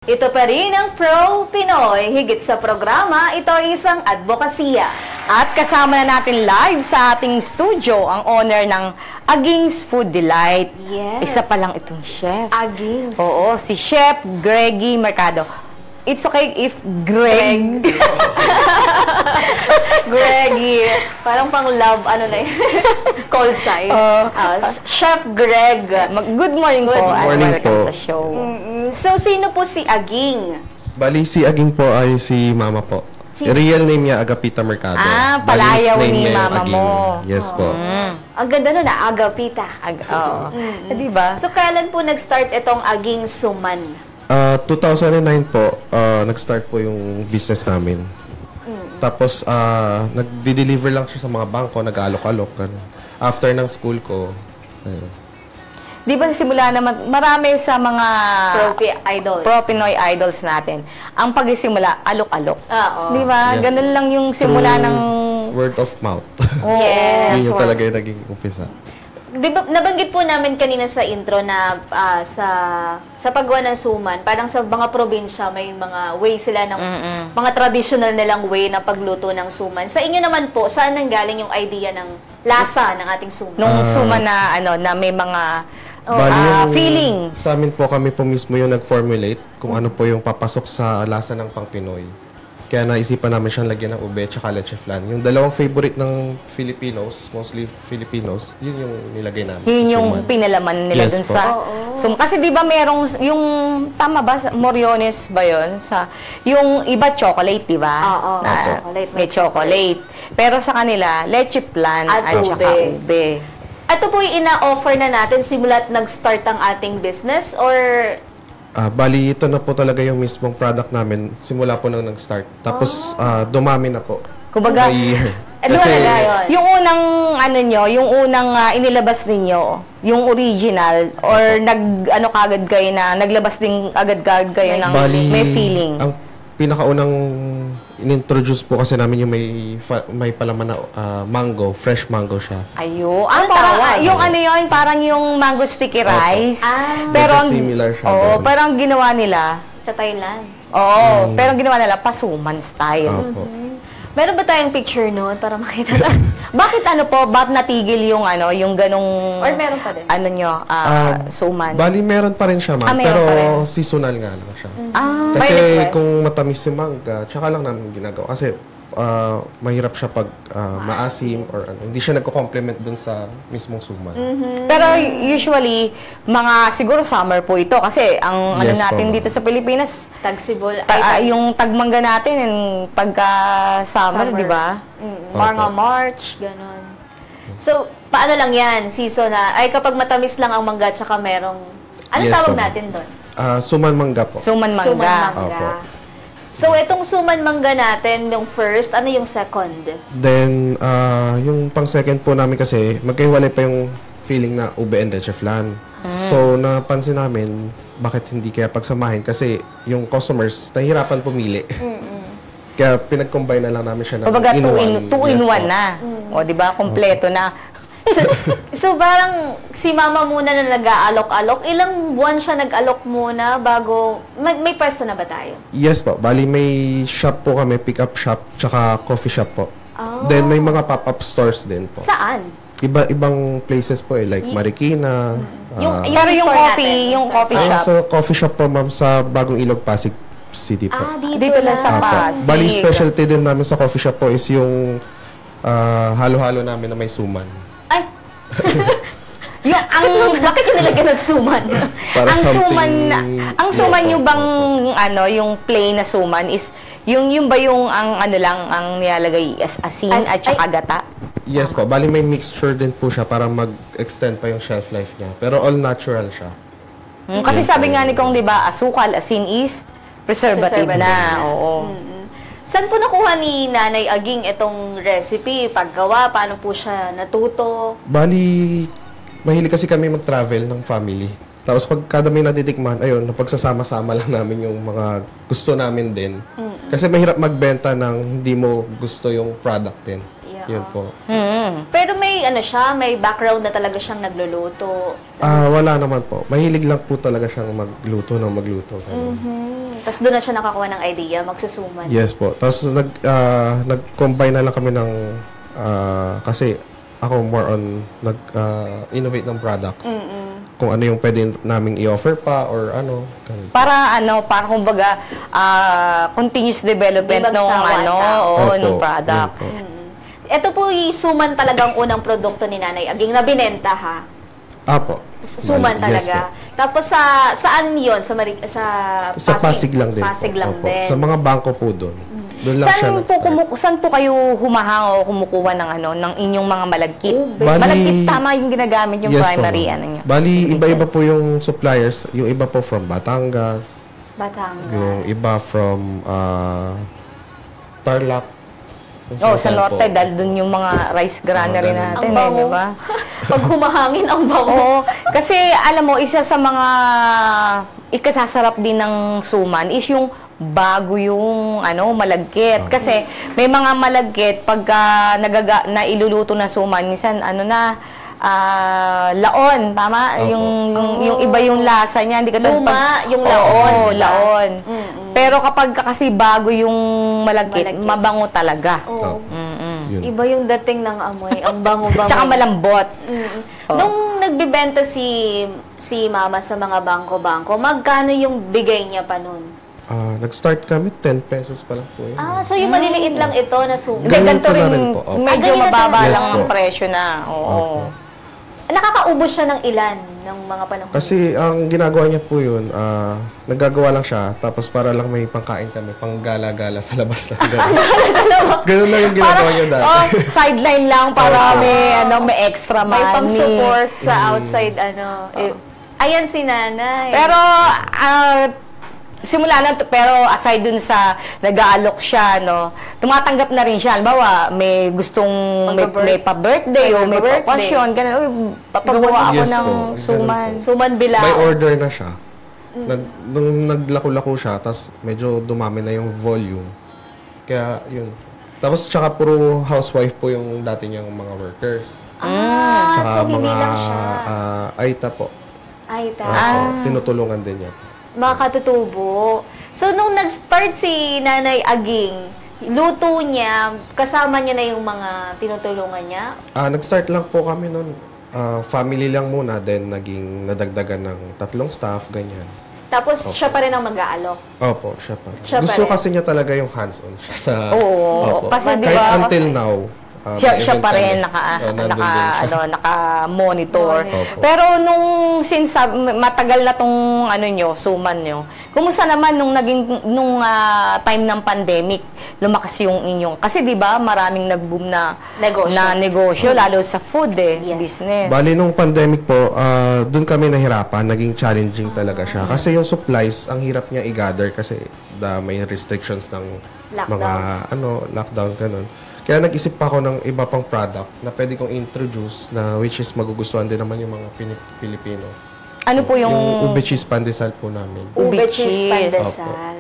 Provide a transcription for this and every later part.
Ito pa rin ang Pro Pinoy. Higit sa programa, ito ay isang advokasya. At kasama na natin live sa ating studio ang owner ng Aging's Food Delight. Yes. Isa pa lang itong chef. Aging's. Oo, si Chef Greggy Mercado. It's okay if Greg. Greggy. Parang pang love, ano na yun? Call sign. Chef Greg. Good morning po. Good morning welcome po. sa show. So, sino po si Aging? Bali, si Aging po ay si mama po. Real name niya, Agapita Mercado. Palayaw Bali, ni nickname niya mama Aging. mo. Yes po. Ang ganda nun Agapita. Oo. Diba? So, kailan po nag-start itong Aging Suman? 2009 po, nag-start po yung business namin. Tapos, nag-deliver lang siya sa mga bangko, nag-alok-alok. After ng school ko, ayun. Di ba simula naman, marami sa mga Idols. Pro Pinoy idols natin, ang pagsisimula, alok-alok. Oo. Di ba? Yes. Ganun lang yung simula Through ng... word of mouth. Yes. Yun yung talaga yung naging umpisa. Di ba, nabanggit po namin kanina sa intro na sa paggawa ng suman, parang sa mga probinsya may mga way sila ng mga traditional nilang way na pagluto ng suman. Sa inyo naman po, saan nanggaling yung idea ng lasa ng ating suman? Nung suman na, na may mga Bali, yung feeling. Sa amin po, kami po mismo yung nag-formulate kung ano po yung papasok sa lasa ng pang-Pinoy. Kaya naisipan namin siyang lagyan ng ube at leche flan. Yung dalawang favorite ng Filipinos, mostly Filipinos, yun yung nilagay namin Yun sa yung suman. pinalaman nila Yes dun po. sa... Kasi di ba merong, yung, tama ba, Moriones ba yun? Yung iba chocolate, di ba? Oo, chocolate. May chocolate. Pero sa kanila, leche flan At at saka ube. Ito po yung ina-offer na natin simula't nag-start ang ating business or... Bali, ito na po talaga yung mismong product namin simula po nang nag-start. Tapos, dumami na po. Kumbaga, By year. yung unang, yung unang inilabas ninyo, yung original, or kagad kayo na, naglabas din agad kayo ng Bali, may feeling? Ang pinakaunang in-introduce po kasi namin yung may palaman na mango, fresh mango siya. Ayo, Anong parang, tawag? yung yun, parang yung mango sticky rice. Medyo ang similar siya Oo, doon. pero ang ginawa nila, Sa Thailand. pero ang ginawa nila, pasuman style. Opo. Meron ba tayong picture noon para makita natin? Bakit ba't natigil yung yung ganong, Or meron pa din? suman? Bali, meron pa rin siya, ma'am. Meron Pero pa rin. seasonal nga lang siya. By Kasi request? kung matamis yung mangga, tsaka lang namin ginagawa. Kasi mahirap siya pag maasim or ano. Hindi siya nagko-complement dun sa mismong suman. Pero usually, siguro summer po ito kasi ang Yes, natin po. dito sa Pilipinas, Tagsibol. yung tagmangga natin pagka summer, Summer. di ba? Mga March, ganon. So, paano lang yan? Season na, kapag matamis lang ang mangga tsaka merong, anong Yes, tawag po. natin doon? Suman mangga po. Suman Suman mangga. mangga. Opo. So, itong suman mangga natin, yung first, ano yung second? Then, yung pang second po namin kasi, magkahiwalay pa yung feeling na ube and leche flan. So, napansin namin, bakit hindi kaya pagsamahin? Kasi yung customers, nahihirapan pumili. Kaya pinag-combine na lang namin siya ng Kumbaga, in-one. two in Yes one po. na. O, di ba? Kompleto na. So, parang si mama muna na nag-aalok-alok. Ilang buwan siya nag-alok muna bago... May pwesto na ba tayo? Yes po. Bali, may shop po kami, pick-up shop, tsaka coffee shop po. Oh. Then, may mga pop-up stores din po. Saan? Ibang places po like Marikina. Pero yung store coffee, natin, yung coffee Ayun, shop, sa coffee shop po, ma'am, sa Bagong Ilog, Pasig City po. dito lang sa Apo. Pasig. Bali, specialty din namin sa coffee shop po is yung halo-halo namin na may suman. Ay! Bakit yung nilagyan ng suman? Para ang suman yung bang yung plain na suman is yung ba yung ang nilalagay asin at saka gata? Yes po. Bali, may mixture din po siya para mag-extend pa yung shelf life niya. Pero all natural siya. Kasi sabi nga ni Kong, di ba, asukal, asin is preservative na. Oo. Saan po nakuha ni Nanay Aging itong recipe? Paggawa, paano po siya natuto? Bali, mahilig kasi kami mag-travel ng family. Tapos pag kada may natitikman, ayun, napagsasama-sama lang namin yung mga gusto namin din. Kasi mahirap magbenta ng hindi mo gusto yung product din. Yeah. Yun po. Pero may may background na talaga siyang nagluluto. Wala naman po. Mahilig lang po talaga siyang magluto ng magluto. Tapos doon na siya nakakuha ng idea, magsusuman. Yes po. Tapos nag-combine na lang kami ng kasi ako more on nag-innovate ng products. Kung ano yung pwede naming i-offer pa or ano. Ganun. Para kumbaga continuous development Di nung Opo, nung product. yun po. Ito po yung suman talagang unang produkto ni Nanay Aging na binenta ha. Apo. Suman Yes talaga. po. Tapos saan 'yon? Sa Pasig lang din Pasig po. lang Opo. din. Sa mga bangko po doon. Doon lang siya nag-start. Saan po kayo humahang o kumukuha ng ng inyong mga malagkit? Bali- Malagkit tama yung ginagamit yung Yes po, primary ma'am. ano nyo. Bali, iba-iba po yung suppliers. Yung iba po from Batangas. Batangas. Yung iba from Tarlac. Sa norte, dahil dun yung mga rice granary ganun. natin, Ang bango. di ba? Pag humahangin ang bango. Oo. Kasi, alam mo, isa sa mga ikasasarap din ng suman is yung bago yung malagkit. Kasi may mga malagkit pagka na iluluto na suman, minsan laon, tama? Opo. Yung iba yung lasa niya, hindi ka Luma, yung laon, Oo, diba? laon. Pero kapag kasi bago yung malagkit, Malagkit. mabango talaga. Oo. Yun. Iba yung dating ng amoy. Ang bango-bango. Tsaka malambot. Nung nagbibenta si Mama sa mga bangko-bangko, magkano yung bigay niya pa nun? Nag-start kami, 10 pesos pa lang po yun. So yung maliliit lang ito na suman. Hindi, ganito Ganito na rin, rin po, opo. medyo Ganyan na mababa talaga. lang Yes ang po. presyo na. Oo. Opo. Nakakaubos siya ng ilan ng mga panahon? Kasi ang ginagawa niya po yun, naggagawa lang siya, tapos para lang may pangkain kami, panggala-gala sa labas lang. Ganun lang yung ginagawa niya dati. Sideline lang para may extra may money. pang-support sa outside ayan si Nanay. Pero, simula na, pero aside dun sa nag-aalok siya, tumatanggap na rin siya. Halimbawa, may gustong, may pa-birthday o may May pa-birthday. pa-pasyon, ganun. Uy, papagawa ako Yes ng po, suman. ganun Suman bilao. May order na siya. Nung naglako-lako siya, tapos medyo dumami na yung volume. Kaya, yun. Tapos, tsaka puro housewife po yung dati niyang mga workers. Tsaka so hindi mga lang siya. Aita po. Ay, Tinutulungan din niya. mga katutubo. So, nung nag-start si Nanay Aging, luto niya, kasama niya na yung mga tinutulungan niya? Nag-start lang po kami nun. Family lang muna, then naging nadagdagan ng 3 staff, ganyan. Tapos, siya pa rin ang mag-aalok. Opo, siya pa. Siya pa Gusto rin. kasi niya talaga yung hands-on siya sa... Oo, Opo. kasi di Kahit ba, until now, siya pa rin nandun din siya. naka-monitor. Opo. Pero nung since matagal na tong suman nyo, kumusta naman nung time ng pandemic, lumakas yung inyong, kasi 'di ba, maraming nag-boom na negosyo lalo sa food business. Bali, nung pandemic po, doon kami nahirapan, naging challenging talaga siya. Kasi yung supplies, ang hirap niya i-gather kasi may restrictions ng mga lockdown, ganun. Kaya nag-isip pa ako ng iba pang product na pwede kong introduce na which is magugustuhan din naman yung mga Pilipino. Ano po yung ube cheese pandesal po namin. Ube Ube cheese cheese. pandesal.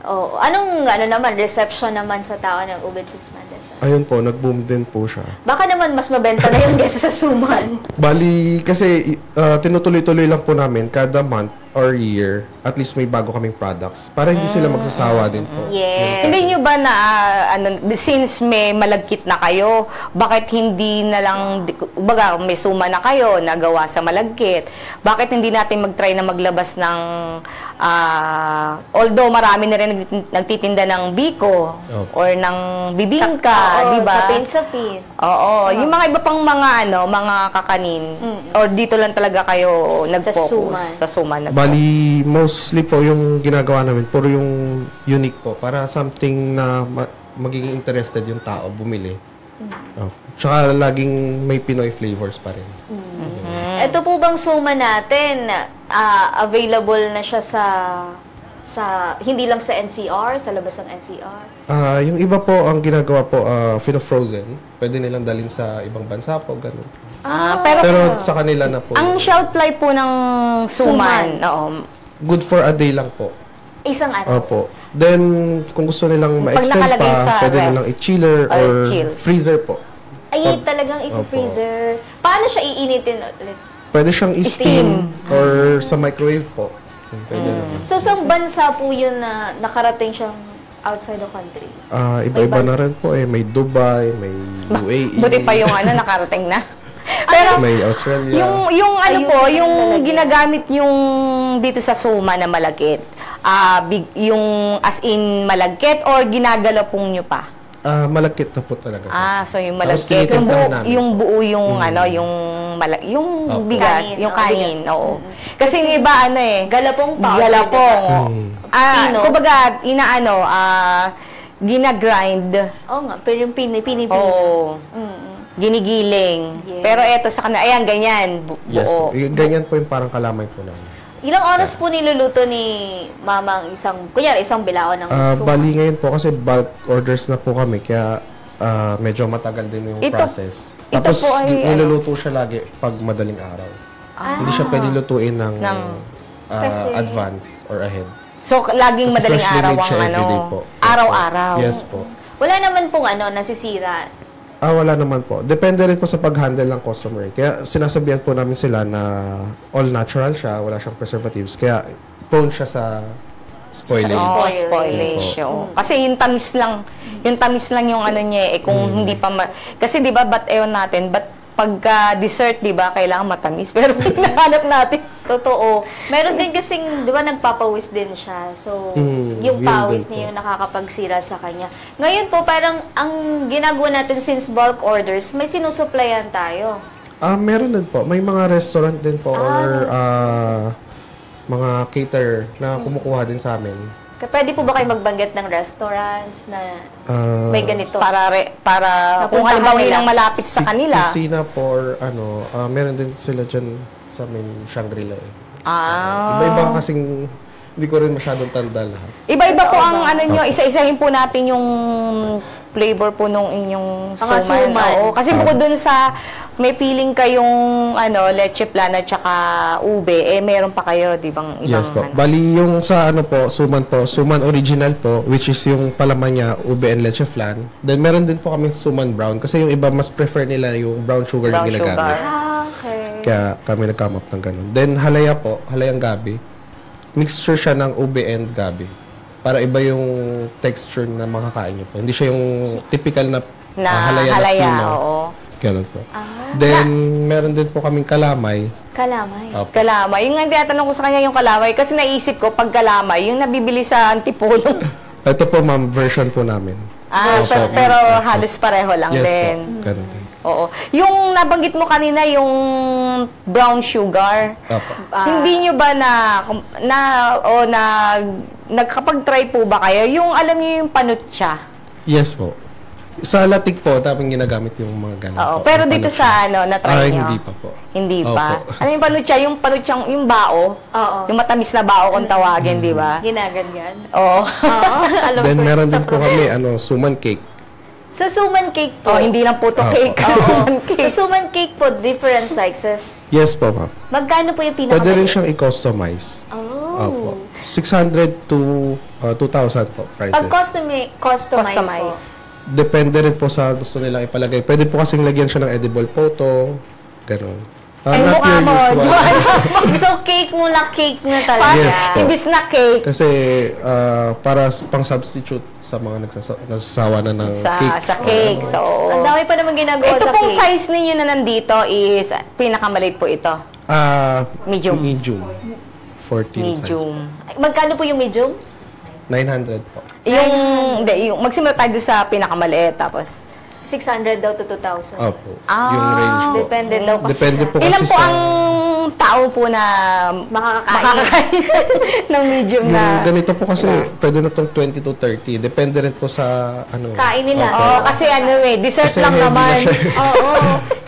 Oh, anong naman reception naman sa tao ng ube cheese pandesal? Ayun po, nag-boom din po siya. Baka naman mas mabenta na yung kesa sa suman. Bali, kasi tinutuloy-tuloy lang po namin kada month or year, at least may bago kaming products para hindi sila magsasawa din po. Yes. Hindi nyo ba na, since may malagkit na kayo, bakit hindi na lang, baga may suma na kayo, nagawa sa malagkit, bakit hindi natin mag-try na maglabas ng, although marami na rin nagtitinda ng biko, or ng bibingka, di ba? Sapin-sapin. Oo, yung mga iba pang mga mga kakanin, or dito lang talaga kayo nag-focus sa suman. Bali, mostly po yung ginagawa namin, puro yung unique po, para something na magiging interested yung tao bumili. Tsaka laging may Pinoy flavors pa rin. Ito po bang suman natin, available na siya sa hindi lang sa NCR, sa labas ng NCR? Yung iba po, ang ginagawa po, frozen. Pwede nilang dalhin sa ibang bansa po, ganun. Pero sa kanila na po. Ang shelf life po ng suman, Good for a day lang po. Isang Opo. Then, kung gusto nilang Pag ma-extend nakalagay sa pa, pwede ref. nilang i-chiller Or or chill. freezer po. Ay, talagang i-freezer. Paano siya iinitin ulit? Pwede siyang i-steam or sa microwave po. Pwede naman. So, sa bansa po yun na nakarating siyang outside the country? Iba-iba na rin po eh. May Dubai, may UAE. Buti pa yung nakarating na. Pero may Australia. yung ano po, Ayusin yung ang lalagyan. ginagamit yung dito sa Suma na malagkit, yung as in malagkit or ginagalaw pong nyo pa? Malagkit na po talaga. So yung Tapos malagkit, tinitimplahan namin yung po. buo yung yung Opo. bigas, Kanin, yung oo, kanin, oo. Kasi yung iba Galapong powder. galapong. Pino. Kumbaga, ginagrind. Oo nga, pero yung pini-pini. Oo. Ginigiling. Yes. Pero eto sa kanila, ayan, ganyan. Yes po. Buo. Ganyan po yung parang kalamay po namin. Ilang oras po niluluto ni Mama ang isang bilao ng suman? Bali ngayon po kasi bulk orders na po kami kaya medyo matagal din yung process. ito Tapos po ay, niluluto siya lagi pag madaling araw. Hindi siya pwede lutuin ng Kasi- advance or ahead. So, laging Kasi madaling freshly araw made ang siya everyday po. araw-araw. Yes po. Wala naman pong nasisira. Wala naman po. Depende rin po sa pag-handle ng customer. Kaya sinasabihan po namin sila na all natural siya, wala siyang preservatives. Kaya prone siya sa spoiling. Spoilage. Oo. Kasi yung tamis lang yung ano niya kung hindi pa kasi 'di ba natin, pagka dessert 'di ba kailangan matamis pero hinahanap natin. Totoo. Meron din kasing, di ba, nagpapawis din siya. So, yung yun pawis din niya po. yung nakakapagsira sa kanya. Ngayon po, parang ang ginagawa natin since bulk orders, may sinusuplayan tayo. Meron din po. May mga restaurant din po or mga caterer na kumukuha din sa amin. Pwede po ba kayo magbanggit ng restaurants na may ganito? Para kung Napuntahan halimbawa nila. yun ang malapit sa kanila. Kusina po or meron din sila dyan sa amin Shangri-La eh. Iba-iba kasing hindi ko rin masyadong tanda lahat. Iba-iba po ang ano nyo, isa-isahin po natin yung flavor po nung inyong Mga suman. suman. Oo, kasi bukod dun sa may feeling kayong leche plan at saka ube, meron pa kayo, di bang ibang Yes po. Bali yung sa suman original po, which is yung palaman niya, ube and leche flan. Then meron din po kaming suman brown kasi yung iba mas prefer nila yung brown sugar Brown yung ginagamit. Okay. Kaya kami nag-come up ng ganun. Then halaya po, halayang gabi. Mixture siya ng ube and gabi. Para iba yung texture na makakain niyo po. Hindi siya yung typical na, halaya na pino. oo. Ganun po. Then meron din po kaming kalamay. Kalamay. Opo. Kalamay. Yung nga tinatanong ko sa kanya yung kalamay kasi naisip ko pag kalamay, yung nabibili sa Antipolo. Ito po ma'am, version po namin. Opo. pero halos pareho lang Yes din. po, ganun din. Oo. Yung nabanggit mo kanina, yung brown sugar, Opo. hindi nyo ba nagkapag-try po ba kayo? Yung alam nyo yung panutsa? Yes po. Sa latik po, daming ginagamit yung mga ganun Oo. po. Pero Yung dito panutsa. sa na-try nyo? Hindi pa po. Hindi Opo. pa? Ano yung panutsa? Yung panutsang, yung bao? Oo. Yung matamis na bao kung tawagin, di ba? Ginaganyan. Oo. Oo. Alam Then ko meron sa din po kami, suman cake. Sa suman cake po. Oh, hindi lang puto Opo. cake. Oo. Suman Sa cake. suman cake po, different sizes. Yes po, ma'am. Magkano po yung pinaka? Pwede rin siyang i-customize. Oh. Opo. 600 to 2,000 po prices. Pag customize Customize. po. Depende rin po sa gusto nilang ipalagay. Pwede po kasing lagyan siya ng edible photo. Ganun. Ay, Not mukha your mo. usual. So, cake na talaga. Yes po. Ibis na cake. Kasi para pang substitute sa mga nagsasawa na ng cakes. Sa cake. So, Ang dami pa naman ginagawa ito sa pong cake. size ninyo na nandito is pinakamaliit po ito. Medium. Medium. 14 size. Medium. Magkano po yung medium? 900 po. Yung magsimula tayo doon sa pinakamaliit tapos 600 daw to 2,000. Opo. Yung range po. Depende daw kasi Depende sa- po ilan kasi po sa... ang tao po na Makakakain. ng medium Yung na ganito po kasi, pwede na itong 20 to 30. Depende rin po sa ano. Kain nila. Opo. Oo, kasi dessert Kasi lang heavy na naman. siya. Oo.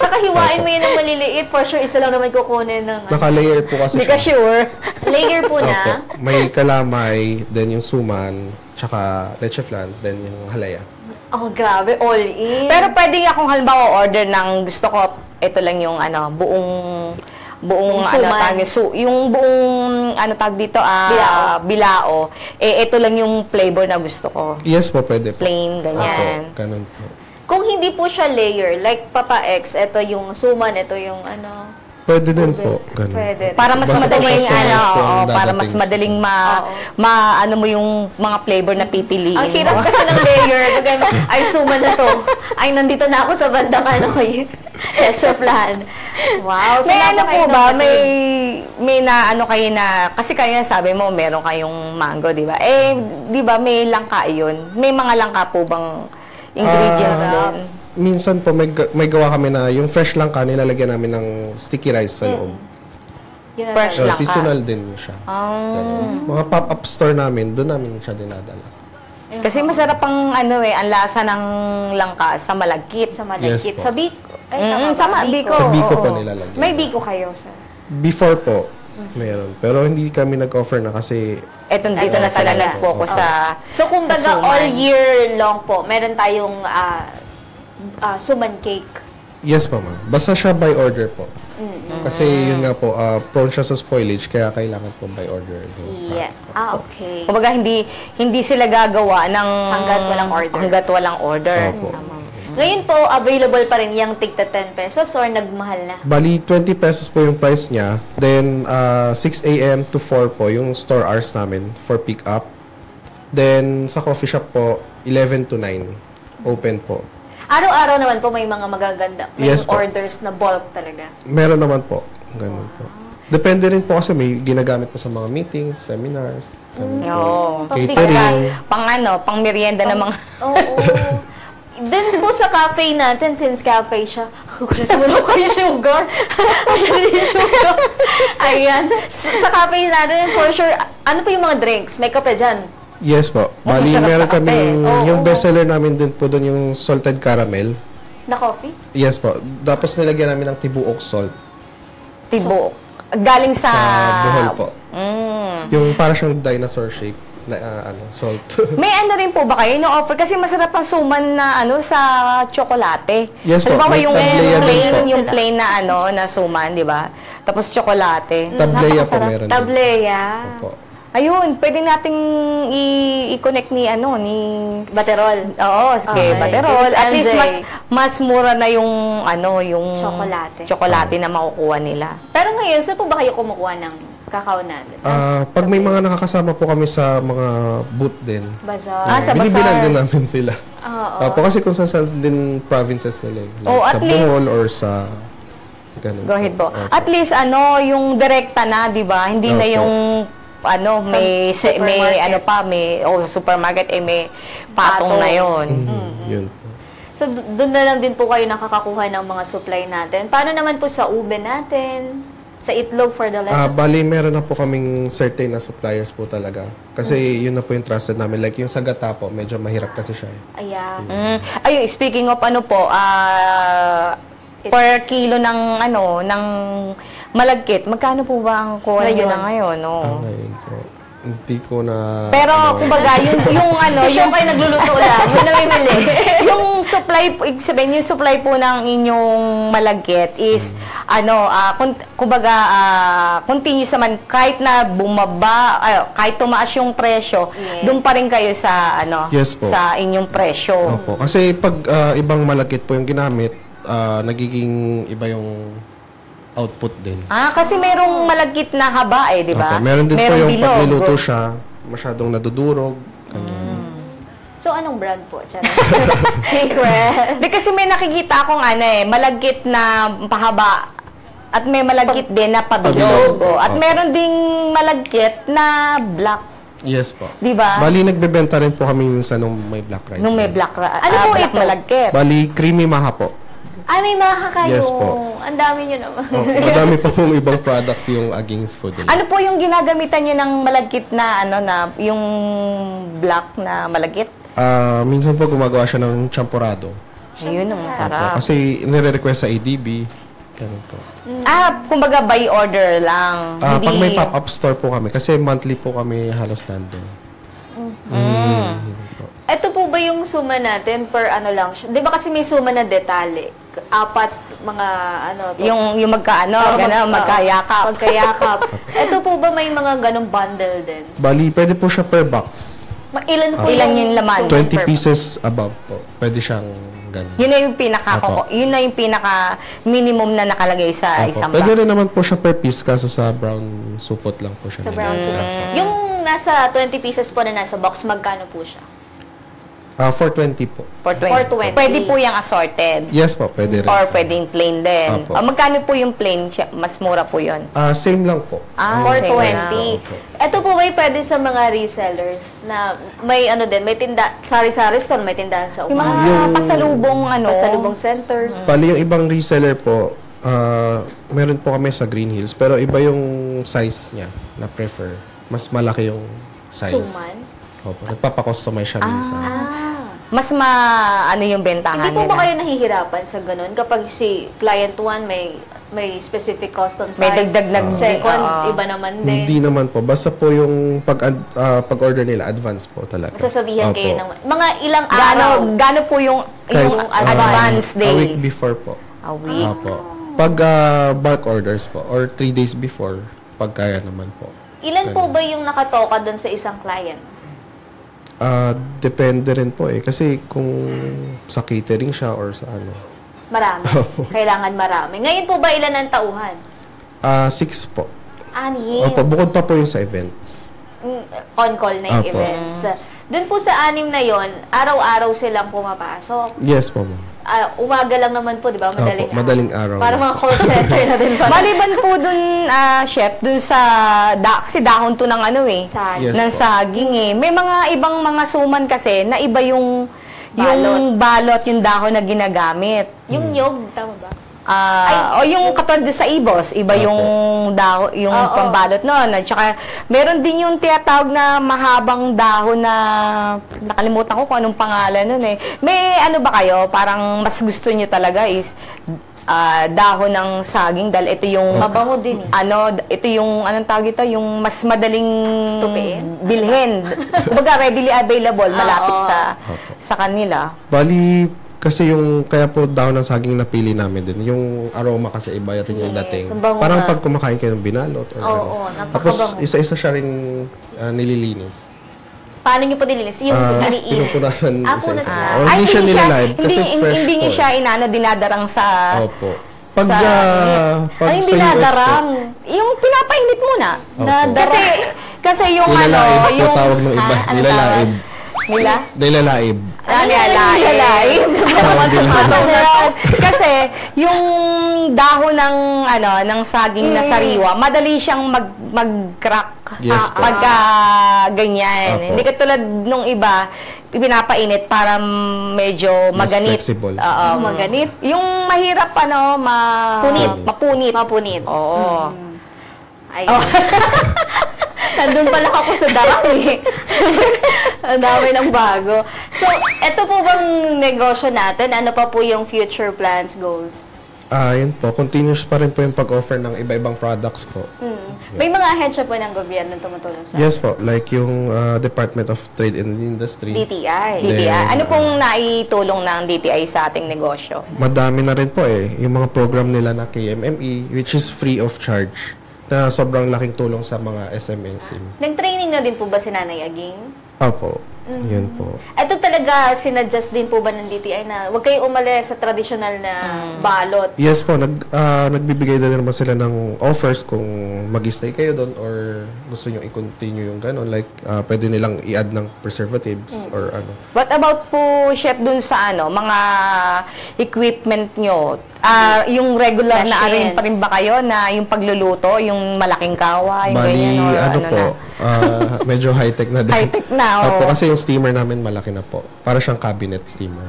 Tsaka hiwain mo yun ng maliliit. For sure, isa lang naman kukunin ng Naka-layer po kasi Hindi ka sure. layer po Opo. na. May kalamay, then yung suman, tsaka leche flan, then yung halaya. Oh, grabe. All in. Pero pwede nga kung halimbawa order ng gusto ko, ito lang yung buong Yung ano suman. yung buong tag dito bilao. Ito lang yung flavor na gusto ko. Yes po, pwede po. Plain ganyan. Opo, ganun po. Kung hindi po siya layer, like Papa X, ito yung suman, ito yung Pwede din po. Ganun. Pwede. Para mas Basta madaling customized po ang para dadating mas sa- madaling ano mo yung mga flavor na pipiliin Ang hirap mo. kasi ng layer. Ganun, ay, suman na to. Ay, nandito na ako sa bandang ketchup flan. Wow. May ano po ba? May May na ano kayo na, kasi kaya sabi mo meron kayong mango, di ba? Eh, di ba may langka yun? May mga langka po bang ingredients doon? Minsan po may gawa kami na yung fresh lang ka, nilalagyan namin ng sticky rice sa loob. Yun na Fresh talaga. lang. Seasonal din siya. Ganun. Mga pop-up store namin, doon namin siya dinadala. Kasi masarap ang ano ang lasa ng langka sa malagkit. Sa malagkit. Yes po. Sa Biko. Ay, tama ba? Sama, Biko. Sa Biko oo. po nilalagyan. May Biko kayo, sir. Before po, meron. Pero hindi kami nag-offer na kasi Eto, dito na sila talaga. nag-focus sa So, kumbaga, sa suman. all year long po, meron tayong suman cake. yes po ma'am. Basta siya by order po. Kasi yun nga po, prone siya sa spoilage kaya kailangan po by order. Yeah. Okay. Kumbaga, hindi sila gagawa ng Hanggat walang order. Hanggat walang order. Opo. Tama. Ngayon po, available pa rin yung tigta 10 pesos or nagmahal na? Bali, 20 pesos po yung price niya. Then, 6 a.m. to 4 po yung store hours namin for pick up. Then, sa coffee shop po, 11 to 9. Open po. Araw-araw naman po may mga magaganda, may Yes po. orders na bulk talaga. Meron naman po. Ganun po. Depende rin po kasi may ginagamit po sa mga meetings, seminars, ganun po. Oo. Catering. Pang merienda ng mga... Oo. Then po sa cafe natin, since cafe siya, gulat naman ako yung sugar. Yung sugar. Ayan. Sa cafe natin, for sure, ano po yung mga drinks? May kape dyan. Yes po. Bali, masarap meron sa kape. kami, Oo. yung bestseller namin din po doon yung salted caramel. Na coffee? Yes po. Tapos nilagyan namin ng tibuok salt Tibo. Galing sa... sa buhol po. Mm. Yung para siyang dinosaur shape na salt. May ano rin po ba kayo no offer? Kasi masarap ang suman na sa tsokolate. Yes po, Halimbawa may yung tableya din plain, po. yung plain na na suman, di ba? Tapos tsokolate. Tableya po Napakasarap. meron din. Tableya. Opo. Ayun, pwede nating i-connect ni Baterol. Oo, Okay. okay, Baterol. Yes, At least MJ. mas mura na yung yung Tsokolate. tsokolate na makukuha nila. Pero ngayon, saan po ba kayo kumukuha ng kakao natin? Pag may mga nakakasama po kami sa mga booth din, Bazaar. sa binibilan bazaar. din namin sila. Oo. Po kasi kung saan din provinces nila. Like Oh, sa at least- Bohol or sa ganun. Go ahead po. Opo. At least yung direkta na, 'di ba? Hindi na Opo. yung may supermarket. may supermarket may patong na 'yon. Yun. So, doon na lang din po kayo nakakakuha ng mga supply natin. Paano naman po sa ube natin? Sa itlog for the rest? Bali, meron na po kaming certain na suppliers po talaga. Kasi yun na po yung trusted namin. Like yung sa gata po, medyo mahirap kasi siya. Ayan. Ayun, speaking of per kilo ng ng malagkit, magkano po ba ang kuha niyo na ngayon? No. Ngayon po, hindi ko na... Pero kumbaga yung Yung kayo nagluluto lang, yun na bibili. yung supply ibig sabihin, yung supply po ng inyong malagkit is kumbaga continuous naman kahit na bumaba kahit tumaas yung presyo, Yes. doon pa rin kayo sa Yes po. sa inyong presyo. Opo. Kasi pag ibang malakit po yung ginamit, nagiging iba yung output din. Kasi merong malagkit na haba di ba? Opo. Meron din po Merong yung bilog. pag niluto siya, masyadong nadudurog. Ganyan. So, anong brand po? Charot. Secret. Di kasi may nakikita akong malagkit na pahaba at may malagkit din na pabilog. At meron ding malagkit na black, Yes po. di ba? Bali, nagbebenta rin po kami minsan nung may black rice. Nung may din. black Ano po black ito? malagkit. Bali, creamy maha po. Ay, may maha kayo. Yes po. Ang dami nyo naman. Madami pa pong ibang products yung Agings Food. Ano po yung ginagamitan nyo ng malagkit na yung black na malagkit? Minsan po gumagawa siya ng champurado. Ayun, ang masarap. Kasi nire-request sa ADB. Ganun po. Kumbaga by order lang. Pag may pop-up store po kami, kasi monthly po kami halos nandun. Ito po ba yung suma natin per lang siya? Di ba kasi may suma na detale? Apat mga yung magkayakap. Magkayakap. Ito po ba may mga ganong bundle din? Bali, pwede po siya per box. Ilan po Ilan yung laman? suma 20 per- pieces above po. Pwede siyang ganun. Yun na yung Opo. yun na yung pinaka minimum na nakalagay sa Opo. isang Pwede box. rin naman po siya per piece kaso sa brown supot lang po siya. Sa brown nila. sugar. Opo. Yung nasa 20 pieces po na nasa box, magkano po siya? 420 po. For 420. Pwede po yung assorted. Yes po, pwede rin. Or pwedeng plain din. Opo. Magkano po yung plain? Mas mura po yun. Same lang po. 420. Opo. Ito po ba pwede sa mga resellers na may ano din, may tinda, sari-sari store, may tindahan sa Yung mga Yung- pasalubong pasalubong centers. Bali, yung ibang reseller po, meron po kami sa Green Hills, pero iba yung size niya na prefer. Mas malaki yung size. Suman? Opo. Nagpapakustomize siya minsan. Mas ano yung bentahan Hindi po nila. ba kayo nahihirapan sa ganun? Kapag si client 1 may specific custom size, May dagdag na second, oo. iba naman din. Hindi naman po. Basta po yung pag-order nila, advance po talaga. Masasabihan Opo. kayo ng mga ilang araw. Gaano po yung advance A week days? before po. A week. Opo. Pag bulk orders po, or 3 days before, pag kaya naman po. Ilan po ba yung nakatoka doon sa isang client? Depende rin po eh. Kasi kung sa catering siya or sa ano. Marami. Kailangan marami. Ngayon po ba ilan ang tauhan? 6 po. 6. Opo, bukod pa po yung sa events. On-call na yung Opo. events. Doon po sa 6 na yon, araw-araw silang pumapasok. Yes po, ma'am. Umaga lang naman po, di ba? Madaling Opo, madaling araw. Para mga call center na din pala. Maliban po dun, chef, dun sa, kasi dahon to ng ano eh. Saging. Yes ng po. saging eh. May mga ibang mga suman kasi na iba yung balot, yung dahon na ginagamit. Yung nyog, tama ba? O yung katulad doon sa ibos, iba Opo. yung dahon, yung Oo. pambalot noon. At saka, meron din yung tinatawag na mahabang dahon na, nakalimutan ko kung anong pangalan nun eh. May ano ba kayo, parang mas gusto nyo talaga is, dahon ng saging dahil ito yung Mabango din eh. ito yung anong tawag ito, yung mas madaling Tupiin? bilhin. Kumbaga readily available malapit Oo. sa kanila. Bali, kasi yung, kaya po dahon ng saging napili namin din. Yung aroma kasi iba rin yung Yes, dating. ang bango Parang nga. pag kumakain kayo ng binalot or Oo, ano. napakabango. Tapos, isa-isa siya rin nililinis. Paano nyo po nililinis? Yung iniiit. Pinupunasan punas isa-isa. na. O, hindi siya nilalive kasi fresh hindi niyo po siya eh. dinadarang sa Opo. Pag, sa pag Ay, sa hindi US nadarang. yung pinapainit muna. Opo. Kasi yung Nilalaib po yung tawag ng iba. anong Nilalaib. Nila? Nilalaib. Nilalaib. Kasi yung dahon ng ng saging na sariwa, madali siyang mag-crack Yes po. pagka ganyan. Opo. Hindi katulad nung iba, pinapainit para medyo Mas maganit. flexible. Oo, maganit. Yung mahirap mapunit. Mapunit. Oo. Ayun. Nandun pala ako sa darang eh. Ang dami ng bago. So, eto po bang negosyo natin? Ano pa po yung future plans, goals? Yun po. Continuous pa rin po yung pag-offer ng iba-ibang products po. May mga ahensya po ng gobyerno tumutulong sa Yes po. Like yung Department of Trade and Industry. DTI. DTI. Then, Ano pong naitulong ng DTI sa ating negosyo? Madami na rin po eh. Yung mga program nila na KMME, which is free of charge, na sobrang laking tulong sa mga SME. Nag-training na din po ba si Nanay Aging? Opo. Yun po. Ito talaga, sinadjust din po ba ng DTI na huwag kayo umalis sa traditional na balot? Yes po, nagbibigay din naman sila ng offers kung mag-stay kayo doon or gusto nyo i-continue yung gano'n. Like, pwede nilang i-add ng preservatives or ano. What about po, Chef, dun sa mga equipment nyo? Yung regular na Machines. rin pa rin ba kayo na yung pagluluto, yung malaking kawa, yung Bali, ganyan, or ano po, na? medyo high-tech na din. High-tech na, Opo, oo. kasi yung steamer namin malaki na po. Para siyang cabinet steamer.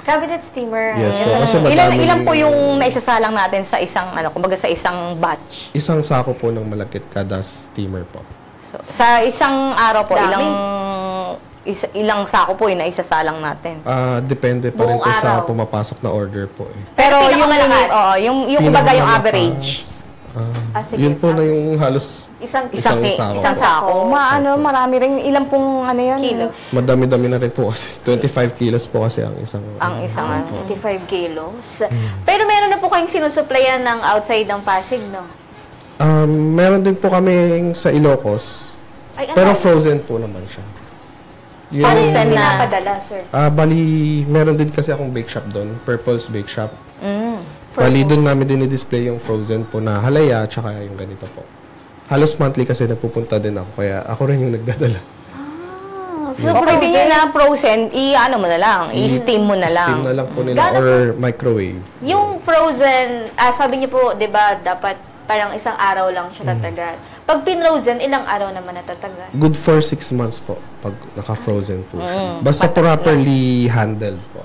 Cabinet steamer. Yes po, Ayan. kasi Ilan madaming- po yung naisasalang natin sa isang, kumbaga sa isang batch? Isang sako po ng malagkit kada steamer po. So, sa isang araw po, Dami. ilang sako po yung naisasalang natin? Depende pa rin Buong po sa araw. pumapasok na order po eh. Pero yung pinakamalakas? yung kumbaga yung Pinakamalakas, average. Sige. Yun po na yung halos Isang Isang sako. Isang sako. Marami rin. Ilan pong yun? kilo. madami-dami na rin po kasi. 25 kilos po kasi ang isang... Ang isang 25 kilos. Pero meron na po kayong sinusuplayan ng outside ng Pasig, no? Meron din po kami sa Ilocos, Ay, pero ano? frozen po naman siya. Yung, Paano yung Frozen na. pinapadala, sir? bali, meron din kasi akong bake shop doon, Purple's Bake Shop. Bali, Purple's. doon namin dinidisplay yung frozen po na halaya, tsaka yung ganito po. Halos monthly kasi nagpupunta din ako, kaya ako rin yung nagdadala. So, Okay din yun frozen, na frozen, i-ano mo na lang, i-steam mo na lang. Steam na lang po nila Gano'n or microwave. yung frozen, sabi niyo po, di ba, dapat parang isang araw lang siya tatagal. Pag pin-frozen, ilang araw naman natatagal? Good for 6 months po pag naka-frozen po siya. Basta properly handled po.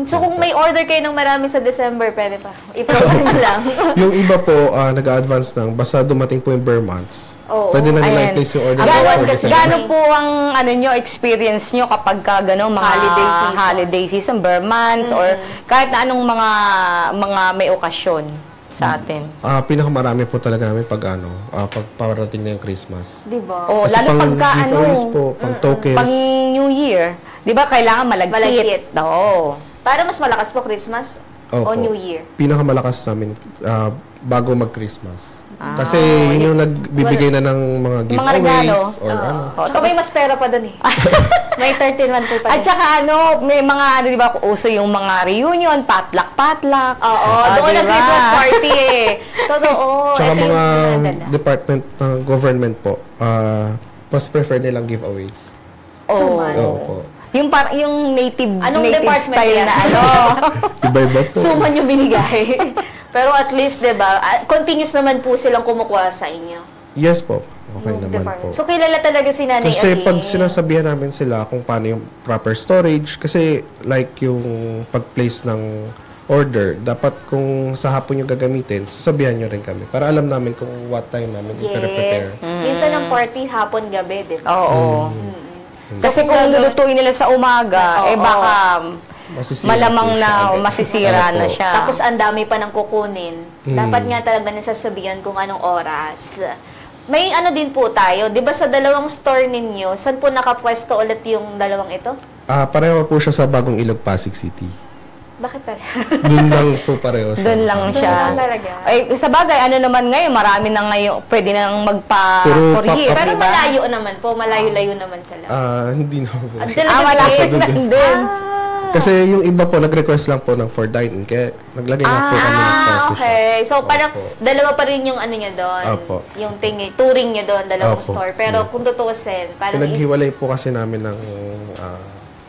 So, kung may order kayo ng marami sa December, pwede pa. I-frozen na lang. Yung iba po, nag-advance ng, basta dumating po yung bare months, Oo. pwede na nila Ayan. i-place yung order Ganon for kasi- December. Gano'n po ang ano nyo, experience nyo kapag ka gano'n, mga Holiday season. bare months, or kahit na anong mga may okasyon sa atin. Pinakamarami po talaga namin pag pag parating na yung Christmas. Di ba? O, Kasi lalo pang pagka ano, giveaways po, pang tokens. pang New Year, di ba kailangan malagkit? Malagkit. Oo. Para mas malakas po Christmas o Opo. New Year? Pinakamalakas namin bago mag-Christmas. Kasi yun yung nagbibigay na ng mga Mga regalo. giveaways or ano. Oh, Tsaka may mas pera pa dun eh. May 13 po pa At rin. saka ano, may mga ano, di ba, uso yung mga reunion, potluck. Oo, Ah, doon diba? ang Christmas party eh. Totoo. Tsaka Ito yung mga pinadala. department ng government po, mas prefer nilang giveaways. Suman. Oo po. Yung yung native Anong native department style yan? na ano. Iba-iba po. Suman yung binigay. Pero at least, di ba, continuous naman po silang kumukuha sa inyo. Yes po. Okay Yung naman department. po. So, kilala talaga si Nanay Kasi Aline. pag sinasabihan namin sila kung paano yung proper storage, kasi like yung pag-place ng order, dapat kung sa hapon yung gagamitin, sasabihan nyo rin kami. Para alam namin kung what time namin i-prepare. Yes. Minsan ang party hapon gabi, di ba? Oo. Kasi So, kung lulutuin nila sa umaga, Oo, baka Masisira malamang po siya na agad. masisira Ano na po. siya. Tapos ang dami pa ng kukunin. Dapat nga talaga nasasabihan kung anong oras. May ano din po tayo, di ba sa dalawang store ninyo, saan po nakapwesto ulit yung dalawang ito? Pareho po siya sa Bagong Ilog, Pasig City. Bakit pala? Doon lang po pareho siya. Doon lang Doon siya. lang talaga. Ay, sa bagay, ano naman ngayon, marami na ngayon, pwede nang Pero magpa-courier, pop-up- Pero diba? malayo naman po, malayo-layo naman sila. Hindi na po. Ang siya. dalaga Malapit din. lang din. Kasi yung iba po, nag-request lang po ng for dine-in. Kaya naglagay na po kami ng coffee Okay. shop. So, parang Opo. dalawa pa rin yung ano nyo doon. Opo. Yung touring nyo doon, dalawang Opo. store. Pero kung tutuusin, parang Pinaghiwalay po kasi namin ng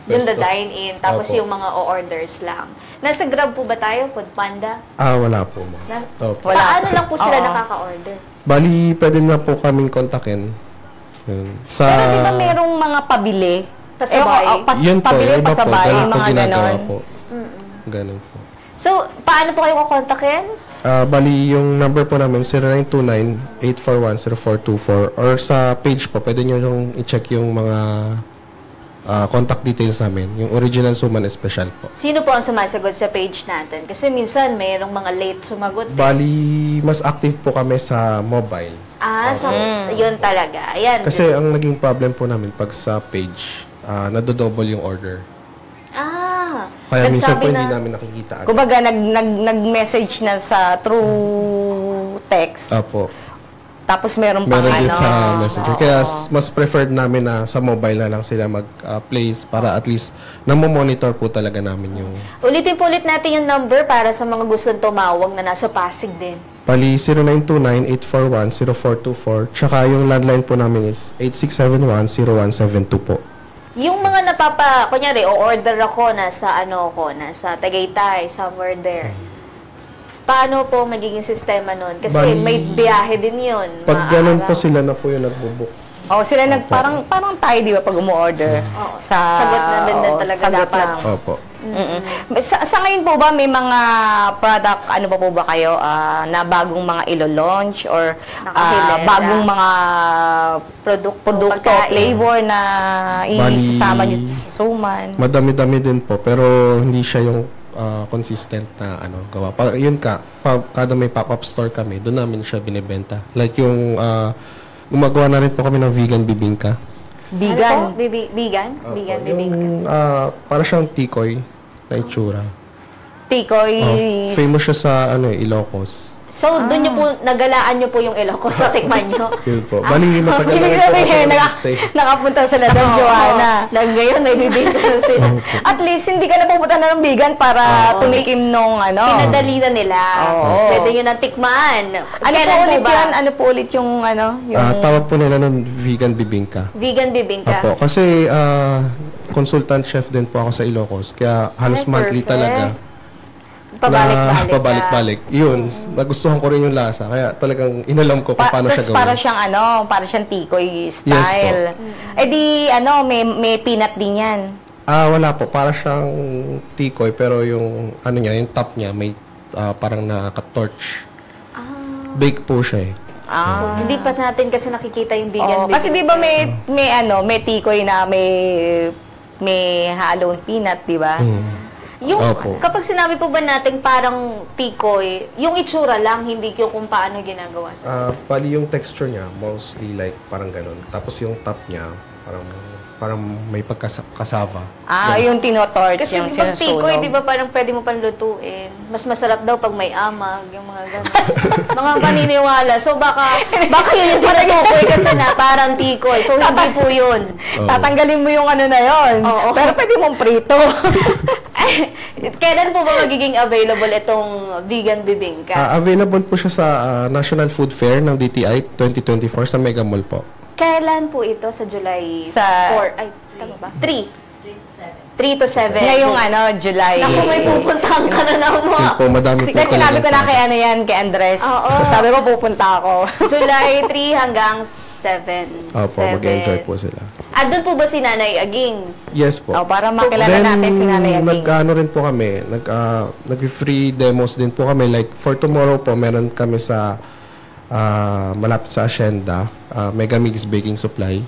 yung pwesto. the dine-in, tapos Opo. yung mga o-orders lang. Nasa Grab po ba tayo? Food Panda? Wala po, ma'am. Na, Opo. Wala. Paano lang po sila Oo. nakaka-order? Bali, pwede na po kaming kontakin. Yun. Sa, Pero di ba merong mga pabili? Pasabay. yun po, pabili, iba po, pasabay, ganun po mga ginagawa ganon. po. Ganun po. So, paano po kayo kukontakin? Bali, yung number po namin, 0929-841-0424. Or sa page po, pwede nyo yung i-check yung mga contact details namin. Yung original Suman Special po. Sino po ang sumasagot sa page natin? Kasi minsan, mayroong mga late sumagot. Bali, mas active po kami sa mobile. So, yun talaga. Ayan. Kasi ang naging problem po namin pag sa page, nadodouble yung order. Kaya minsan po nagsabi hindi na- namin nakikita agad. Kumbaga, nag-message na sa through text. Opo. Tapos meron pang Meron din ano. sa messenger. Kaya mas preferred namin na sa mobile na lang sila mag-place para at least namomonitor po talaga namin yung... Ulitin po ulit natin yung number para sa mga gustong tumawag na nasa Pasig din. Pali 0929-841-0424. Tsaka yung landline po namin is 8671-0172 po. Yung mga kunyari, o-order ako nasa nasa Tagaytay, somewhere there. Paano po magiging sistema nun? Kasi Bali- may biyahe din yun. Pag ganun po Maaaraw. sila na po yung nagbubook. Sila parang tayo, di ba, pag umu-order. Sagot na din talaga sagot dapat. lang. Opo. Sa ngayon po ba, may mga product, ano pa po ba kayo, na bagong mga ilo-launch or Nakahilera. bagong mga produkto, pagkain. flavor na Bali- isasama nyo sa suman? Madami-dami din po, pero hindi siya yung consistent na gawa. Yun kada may pop-up store kami, doon namin siya binibenta. Like yung gumagawa na rin po kami ng vegan bibingka. Vegan. Ano po? Vegan? Vegan bibingka. Yung para siyang tikoy na itsura. Tikoy. Famous siya sa Ilocos. So, doon nyo po, nagalaan nyo po yung Ilocos na tikman nyo. Yun po. Bali, matagal na Ibig rin po kasi sabihin, nag-stay. nakapunta sila doon, Joanna. Ngayon, may bibigyan na sila. At least, hindi ka na pupunta na ng vegan para tumikim nung Pinadali na nila. Oo. Pwede nyo na tikman. Ano po ulit yun? Ano po ulit yung Tawag po nila nun, vegan bibingka. Vegan bibingka. Apo, kasi consultant chef din po ako sa Ilocos. Kaya halos Ay, monthly perfect. talaga. Pabalik-balik. Pabalik-balik. Yun, nagustuhan ko rin yung lasa. Kaya talagang inalam ko kung paano siya Tapos gawin. para siyang tikoy Yes style. Eh di, may peanut din yan. Wala po. Para siyang tikoy, pero yung, yung top niya, may parang naka-torch. Bake po siya eh. So, hindi pa natin kasi nakikita yung vegan bibingka. Kasi di ba may tikoy na may halong peanut, di ba? Yung, Opo. kapag sinabi po ba natin parang tikoy, yung itsura lang, hindi yung kung paano ginagawa sa Bali yung texture niya, mostly like parang ganun. Tapos yung top niya, parang may pagkasava. Yung tinotorch, Kasi yung pag tikoy, sinusunog. di ba parang pwede mo pang lutuin. Mas masarap daw pag may amag, yung mga gano'n. Mga paniniwala. So baka yun yung tinutukoy kasi na parang tikoy. So hindi po yun. Tatanggalin mo yung na yun. Oo. Pero pwede mong prito. Kailan po ba magiging available itong vegan bibingka? Available po siya sa National Food Fair ng DTI 2024 sa Mega Mall po. Kailan po ito? Sa July Sa- 4? Ay, tama ba? 3. 3 to 7. Ngayong July. Naku, may pupuntahan ka na ng mga... Yun po, madami po Kasi sinabi ko na talagang kay kay Andres. Oo. Sabi ko pupunta ako. July 3 hanggang 7. Opo, mag-enjoy po sila. Doon po ba si Nanay Aging? Yes po. Para makilala natin si Nanay Aging. Nag-ano rin po kami, nag-free demos din po kami. Like, for tomorrow po, meron kami sa malapit sa Hacienda, Mega Mix Baking Supply.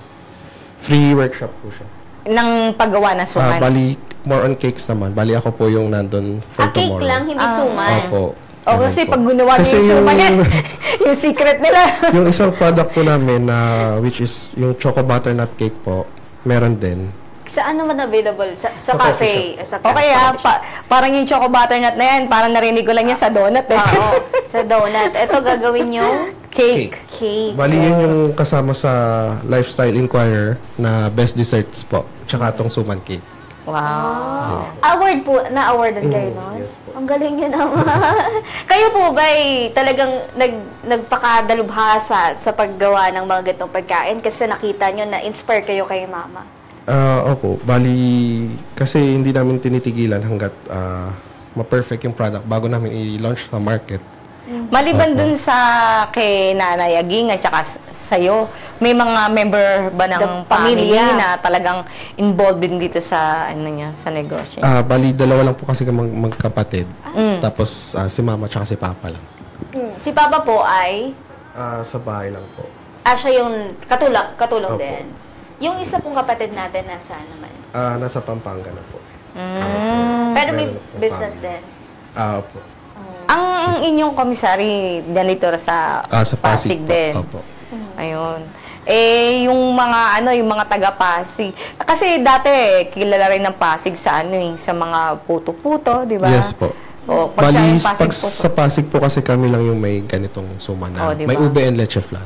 Free workshop po siya. Ng paggawa ng suman. Bali, more on cakes naman. Bali, ako po yung nandun for Cake tomorrow. lang, hindi suman. Opo. Kasi Ganun po. pag gunawa niyo Kasi yung suman yan, yung secret nila. Yung isang product po namin which is yung choco butternut cake po, meron din. Saan naman available? Sa Sa cafe? coffee Sa Okay parang yung choco butternut na yan, parang narinig ko lang yan sa donut eh. Oo, sa donut. Ito gagawin yung Cake. cake. Bali, yun yung kasama sa Lifestyle Inquirer na best desserts po. Tsaka itong suman cake. Wow. Award po, na-awardan kayo, no? yes po. Ang galing nyo naman. Kayo po ba talagang nagpakadalubhasa sa paggawa ng mga ganitong pagkain kasi nakita nyo na inspire kayo kay Mama? Opo. Bali, kasi hindi namin tinitigilan hanggat ma-perfect yung product bago namin i-launch sa market. Maliban dun sa kay Nanay Aging at saka sa'yo, may mga member ba ng family pamilya na talagang involved din dito sa sa negosyo? Bali, dalawa lang po kasi magkapatid. Tapos si mama tsaka si papa lang. Si Papa po ay, Sa bahay lang po. siya yung katulong Opo. din. Yung isa pong kapatid natin, nasaan naman? Nasa Pampanga na po. Pero may Meron po business family. din. Opo. Ang inyong komisary janitor sa Sa Pasig po. din. Opo. Ayun. Yung mga yung mga taga Pasig. Kasi dati kilala rin ng Pasig sa sa mga puto-puto, di ba? Yes po. O, pag Bali, sa Pasig pag po, sa Pasig po kasi kami lang yung may ganitong suman na. Diba? May ube and leche flan.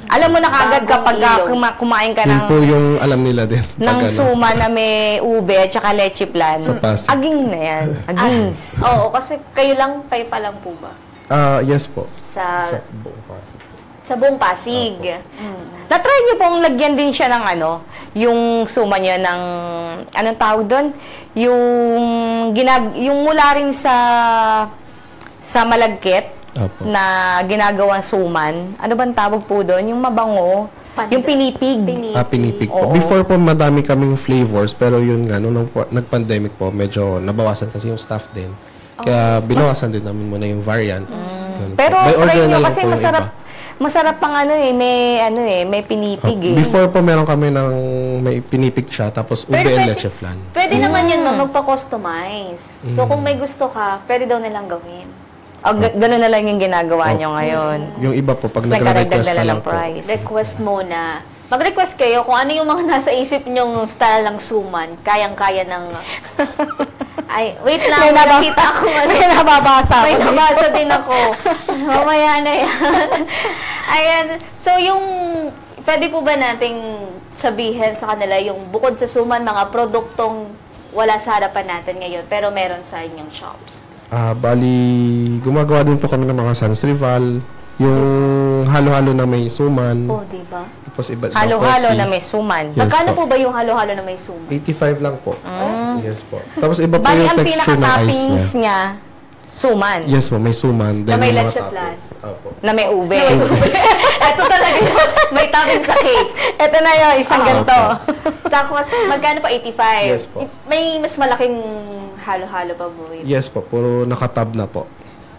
alam mo na kagad Bagong kapag ilog. kumain ka Yun ng po yung alam nila din. ng Pag suma na may ube at saka leche plan. Sa Pasig. Aging na yan. Agings. Oo, kasi kayo lang, kayo pa lang po ba? Yes po. Sa buong Pasig. sa buong Pasig. Na-try niyo pong lagyan din siya ng yung suma niya ng, anong tawag doon? Yung mula rin sa malagkit Opo. na ginagawang suman. Ano bang tawag po doon? Yung mabango. Yung pinipig. Pinipig po. Oo. Before po, madami kaming flavors, pero yun nga, nung nag-pandemic po, medyo nabawasan kasi yung staff din. Kaya binawasan din namin muna yung variants. Ganun po. Pero By try order na niyo lang kasi po yung masarap. iba. Masarap pang may pinipig eh. Before po, meron kami ng may pinipig siya, tapos ube and leche flan. Pwede naman yun, magpa-customize. So, kung may gusto ka, pwede daw nilang gawin. Ganun na lang yung ginagawa nyo ngayon. Yung iba po, pag Nagkaragdag nagre-request na na lang lang ng po. price. Request muna. Mag-request kayo kung ano yung mga nasa isip nyong style ng suman. Kayang-kaya ng Ay, wait lang. May Nakita ako. May nababasa May ako. nabasa din ako. Mamaya na yan. Ayan. So, yung, pwede po ba nating sabihin sa kanila yung bukod sa suman, mga produktong wala sa harapan natin ngayon, pero meron sa inyong shops? Bali, gumagawa din po kami ng mga sans rival, yung halo-halo na may suman. Oh, di ba? Tapos iba Halo-halo coffee. na may suman. Yes Magkano po. po ba yung halo-halo na may suman? 85 lang po. Yes po. Tapos iba po Bali, yung ang texture ng ice pinaka-toppings niya. niya, suman. Yes po, may suman. Na Then may yung mga leche toppings. flan. Opo. Na may ube. Ito talaga yun. May topping sa cake. Ito na yun, isang ganito. Tapos, magkano pa? 85? Yes po. May mas malaking halo-halo pa po yun. Yes po, puro nakatab na po.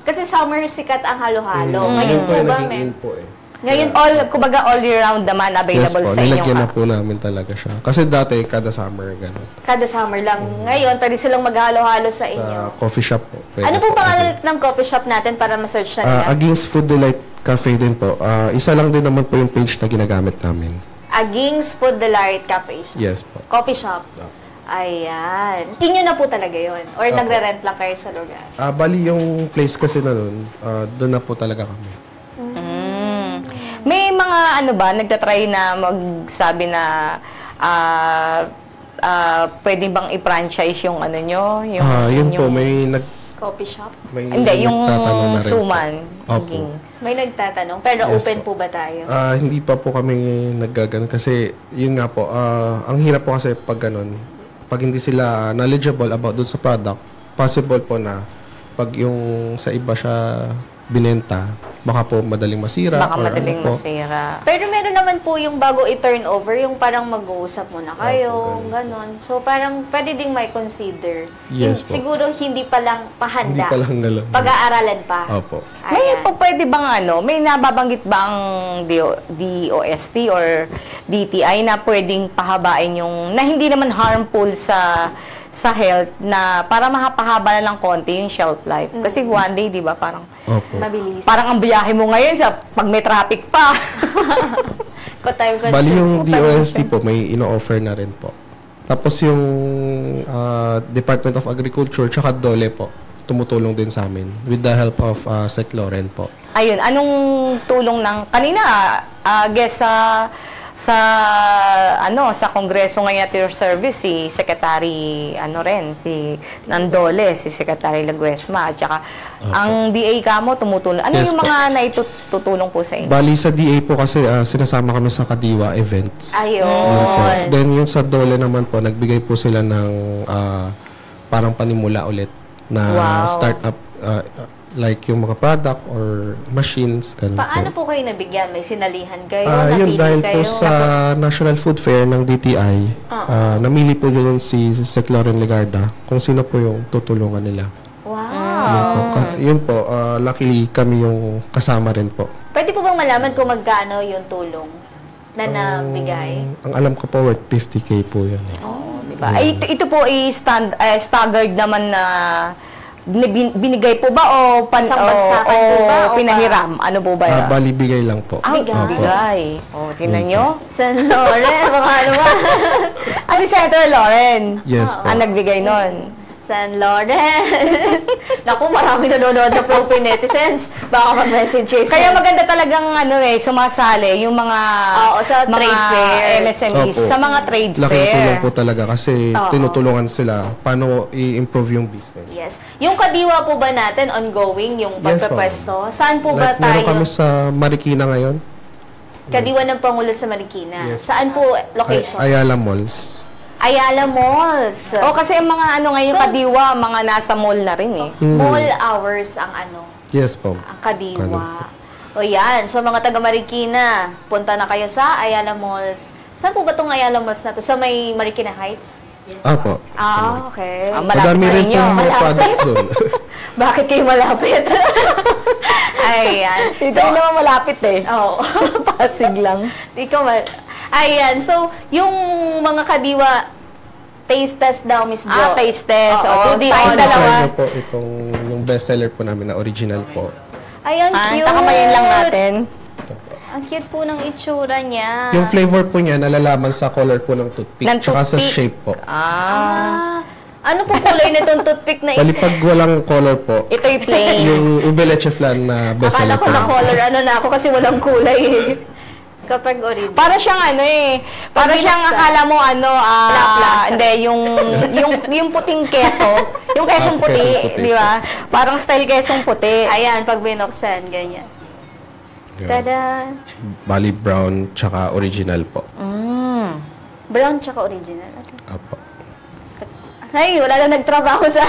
Kasi summer sikat ang halo-halo. Ngayon Yun po yung ba, naging may... in po eh. Ngayon, Kumbaga all year round naman Yes available po, sa inyo. nilagyan na po namin talaga siya. Kasi dati, kada summer, gano'n. kada summer lang. Ngayon, pwede silang maghalo-halo sa inyo. Sa coffee shop po. Pwede Ano po po. pangalan ng coffee shop natin para ma-search na nila? Against Food Delight Cafe din po. Isa lang din naman po yung page na ginagamit namin. Aging's Food Delight Cafe Shop. Yes po. Coffee shop. Ayan. Inyo na po talaga yon Or Opo. nagre-rent lang kayo sa lugar? Bali yung place kasi na nun, doon na po talaga kami. May mga ano ba, nagtatry na magsabi na pwede bang i-franchise yung ano nyo? Yun po, may Coffee shop? Hindi, yung nagtatanong na rin po. suman. Opo. Gings. May nagtatanong, pero Yes open po. po ba tayo? Hindi pa po kami naggagano kasi yun nga po, ang hirap po kasi pag ganun, pag hindi sila knowledgeable about doon sa product, possible po na pag yung sa iba siya binenta, baka po madaling masira. Baka or madaling ano po. masira. Pero meron naman po yung bago i-turn over, yung parang mag-uusap muna kayo, Opo, ganon. So parang pwede ding may consider. Yes po. Siguro hindi pa lang Hindi pahanda. pa lang alam. Pag-aaralan pa. Opo. May Ayan. pwede bang ano, may nababanggit bang DOST or DTI na pwedeng pahabain yung, na hindi naman harmful sa health na para mahapahaba na lang konti yung shelf life. Kasi one day, di ba, parang Opo. Mabilis. parang ang biyahe mo ngayon sa pag may traffic pa. Time consume. Bali yung DOST po, may ino-offer na rin po. Tapos yung Department of Agriculture tsaka DOLE po, tumutulong din sa amin with the help of Sec Loren po. Ayun, anong tulong ng kanina guess sa Kongreso ngayon at your service si Secretary si Nandole, si Secretary Laguesma at saka ang DA kamo tumutulong. Ano Yes yung po. mga naitutulong po sa inyo? Bali sa DA po kasi sinasama kami sa Kadiwa events. Ayun. Yun po. Then yung sa DOLE naman po, nagbigay po sila ng parang panimula ulit na Wow. startup like yung mga product or machines. Ganun Paano po. po kayo nabigyan? May sinalihan kayo? Yun Napili dahil kayo? po sa National Food Fair ng DTI, namili po yun si Sec Loren Legarda kung sino po yung tutulungan nila. Wow. Yun po, luckily kami yung kasama rin po. Pwede po bang malaman kung magkano yung tulong na nabigay? Ang alam ko po worth 50K po yun. Diba? Ay, ito po staggered naman na binigay po ba o Isang bagsakan po ba o pinahiram? Ano po ba yun? Bali bigay lang po. Bigay. Opo. Bigay. O, tingnan nyo. San Loren, baka ano ba? Si Senator Loren. Yes po. Ang nagbigay nun. San Loren. Naku, marami nanonood na Philippine netizens. Baka mag-message Kaya maganda talagang sumasali yung mga sa trade fair. MSMEs Opo. sa mga trade Laking fair. tulong po talaga kasi Oo. tinutulungan sila paano i-improve yung business. Yes. Yung Kadiwa po ba natin, ongoing, yung Yes, pagpapwesto? Saan po ba Like, meron tayo? kami sa Marikina ngayon. Kadiwa ng Pangulo sa Marikina. Yes. Saan po location? Ayala Malls. Ayala Malls. O kasi ang mga ngayon So- kadiwa, mga nasa mall na rin eh. Mall hours ang Yes po. ang Kadiwa. Ano O yan, so mga taga Marikina, punta na kayo sa Ayala Malls. Saan po ba itong Ayala Malls na to? Sa may Marikina Heights? Apo. Okay. Malapit Madami sa rin inyo. pong mga Malapit. products doon. Bakit kayo malapit? Ayan. Ito yung naman malapit eh. Oh. Pasig lang. Ikaw Ayan, so yung mga Kadiwa taste test daw, Miss Jo. Taste test. Oo, O, to the tayong honor. dalawa. Try niyo po itong yung bestseller po namin na original po. Ayan, cute. Takamayin lang natin. Ang cute po ng itsura niya. Yung flavor po niya nalalaman sa color po ng toothpick Ng tsaka sa toothpick. shape po. Ah. Ano po kulay nitong toothpick na Bali, pag walang color po, Ito yung plain. yung ube leche flan na bestseller Akala ko na color, ano na ako kasi walang kulay eh. Kapag original. Para siyang ano eh. Para Pag siyang binuksan. akala mo ano, Plap-plap. hindi, yung puting keso. Yung kesong Ah, puti, kesong puti. di ba? Parang style kesong puti. Ayan, pag binuksan, ganyan. Yeah. Tada! Bali, brown, tsaka original po. Brown tsaka original. Okay. Apo. Ay, wala na nagtrabaho sa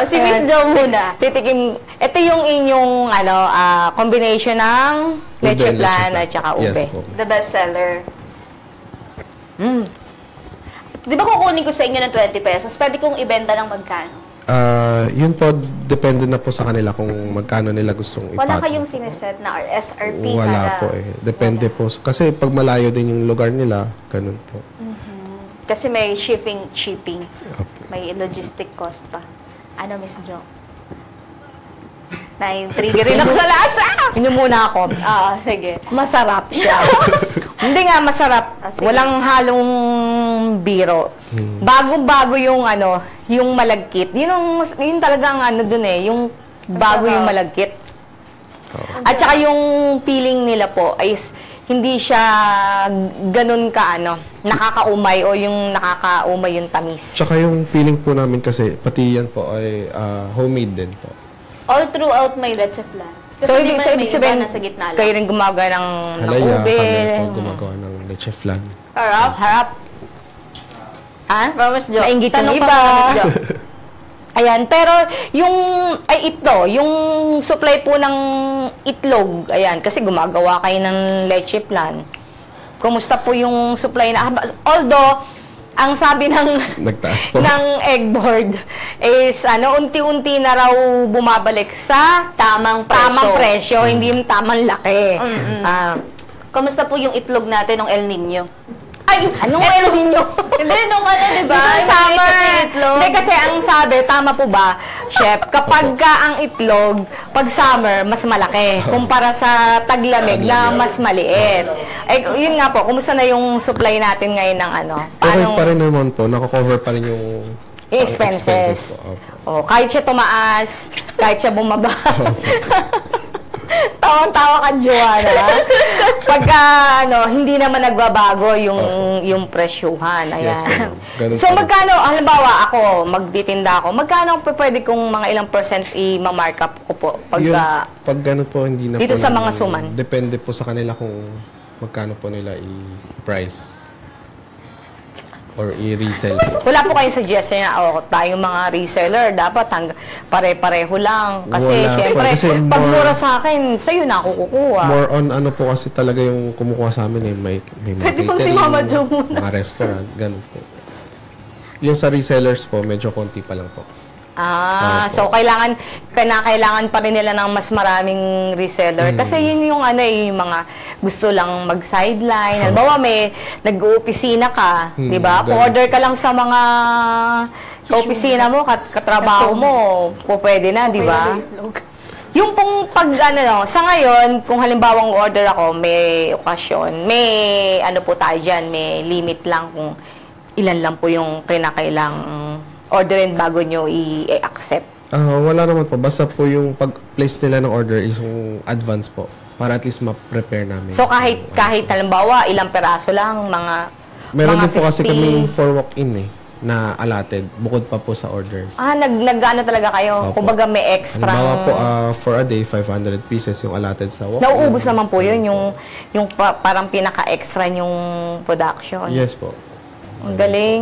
si Miss Jo muna. Titikim. Ito yung inyong combination ng leche Ube, flan at saka ube. Yes po. The best seller. Di ba kukunin ko sa inyo ng 20 pesos? Pwede kong ibenta ng magkano? Yun po, depende na po sa kanila kung magkano nila gustong Wala ipato. kayong siniset na SRP Wala po eh. Depende po. Kasi pag malayo din yung lugar nila, ganun po. Kasi may shipping. Opo. May logistic cost pa. Ano, Miss Jo? Na-trigger ako sa lasa! Inom muna ako. Sige. Masarap siya. Hindi nga masarap. Ah, sige. Walang halong biro. Bagong-bago yung yung malagkit. Yun talagang dun eh, yung bago yung malagkit. At saka yung feeling nila po ay hindi siya ganun ka nakakaumay o yung nakakaumay yung tamis. Tsaka yung feeling po namin kasi, pati yan po ay homemade din po. All throughout may leche flan. Kasi So, di ibig ba may sabihin, iba nasa gitna lang. kayo rin gumagawa ng Halaya, ube. kami po gumagawa ng leche flan. Harap. Harap. Ah? Miss Jo. Nainggit yung Tanong iba. pa, Miss Jo. Ayan, pero yung supply po ng itlog, ayan, kasi gumagawa kayo ng leche flan. Kumusta po yung supply na, although, ang sabi ng Nagtaas po. ng egg board is unti-unti na raw bumabalik sa Tamang presyo, hindi yung tamang laki. Kamusta po yung itlog natin ng El Nino? Ay, anong El Nino? Hindi, nung di ba? Yung Maliit summer. kasi yung itlog. Hindi, kasi ang sabi, tama po ba, Chef, kapag ka ang itlog, pag summer, mas malaki. Kumpara sa taglamig na mas maliit. Eh, yun nga po, kumusta na yung supply natin ngayon ng Okay pa rin naman po. Nako-cover pa rin yung expenses. po. Opo. Oh, kahit siya tumaas, kahit siya bumaba. Tawang-tawa ka, Joanna. Pagka, hindi naman nagbabago yung presyuhan. Ayan. Yes, ma'am. Ganun So, po. magkano, halimbawa, ako, magtitinda ako, magkano pwede kong mga ilang percent i-markup ko po? Pag ganun po, hindi na Dito po sa namin- mga suman? Depende po sa kanila kung magkano po nila i-price or i-resell po. Wala po kayong suggestion na, tayong mga reseller, dapat pare-pareho lang. Kasi, Wala po. syempre, Kasi pag more- mura sa akin, sa'yo na ako kukuha. More on po kasi talaga yung kumukuha sa amin may mga Pwede pang si catering, Mama Jo muna. mga restaurant, ganun po. Yung sa resellers po, medyo konti pa lang po. So kailangan pa rin nila ng mas maraming reseller. Kasi yun yung yung mga gusto lang mag-sideline. Halimbawa, may nag-opisina ka, di ba? ganun. Order ka lang sa mga opisina mo, katrabaho mo, pwede na, di ba? Yung pong sa ngayon, kung halimbawang order ako, may okasyon, may po tayo dyan, may limit lang kung ilan lang po yung kinakailang orderin bago nyo i-accept. Wala naman po. Basta po yung pag-place nila ng order is yung advance po. Para at least ma-prepare namin. So kahit halimbawa, ilang peraso lang, Meron mga din po kasi 50. kami for walk-in na allotted. Bukod pa po sa orders. Nag-ano talaga kayo? Opo. Kumbaga may extra. Halimbawa po, for a day, 500 pieces yung allotted sa walk-in. Nauubos naman po yun, yung parang pinaka-extra yung production. Yes po. Ang galing.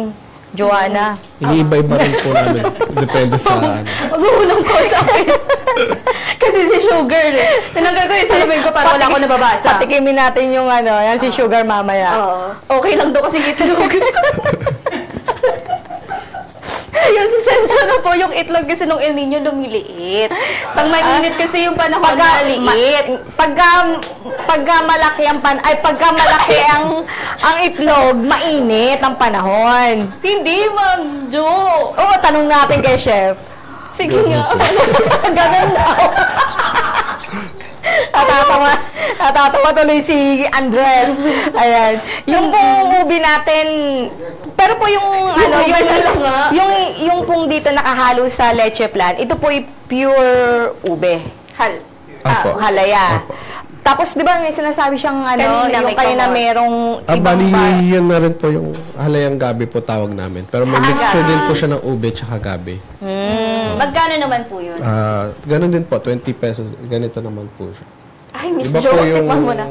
Joanna. Iniiba-iba rin po namin. Depende sa Maghuhulong ko sa akin. Kasi si Sugar Tinanggal ko yung salamin ko para wala ko nababasa. Patikimin natin yung yan si Sugar mamaya. Okay lang daw kasi itlog. Yung sensya na po, yung itlog kasi nung El Nino lumiliit. Pag mainit kasi yung panahon na liit. Pagka malaki ang itlog, mainit ang panahon. Hindi, Ma'am Jo. Oo, tanong natin kay Chef. Sige nga. Ganun daw. Natatawa tuloy si Andres. Ayan. Yung pong ubi natin, Pero po yung yung pong dito nakahalo sa leche flan, ito po yung pure ube. Apo. Halaya. Apo. Tapos, di ba, may sinasabi siyang Kanina, yung may kanina kamot. merong Bali, bar. yun na rin po yung halayang gabi po tawag namin. Pero may mixture din po siya ng ube tsaka gabi. Magkano naman po yun? Ganun din po, 20 pesos. Ganito naman po siya. Ay, Miss Iba Jo, po yung tikman mo na.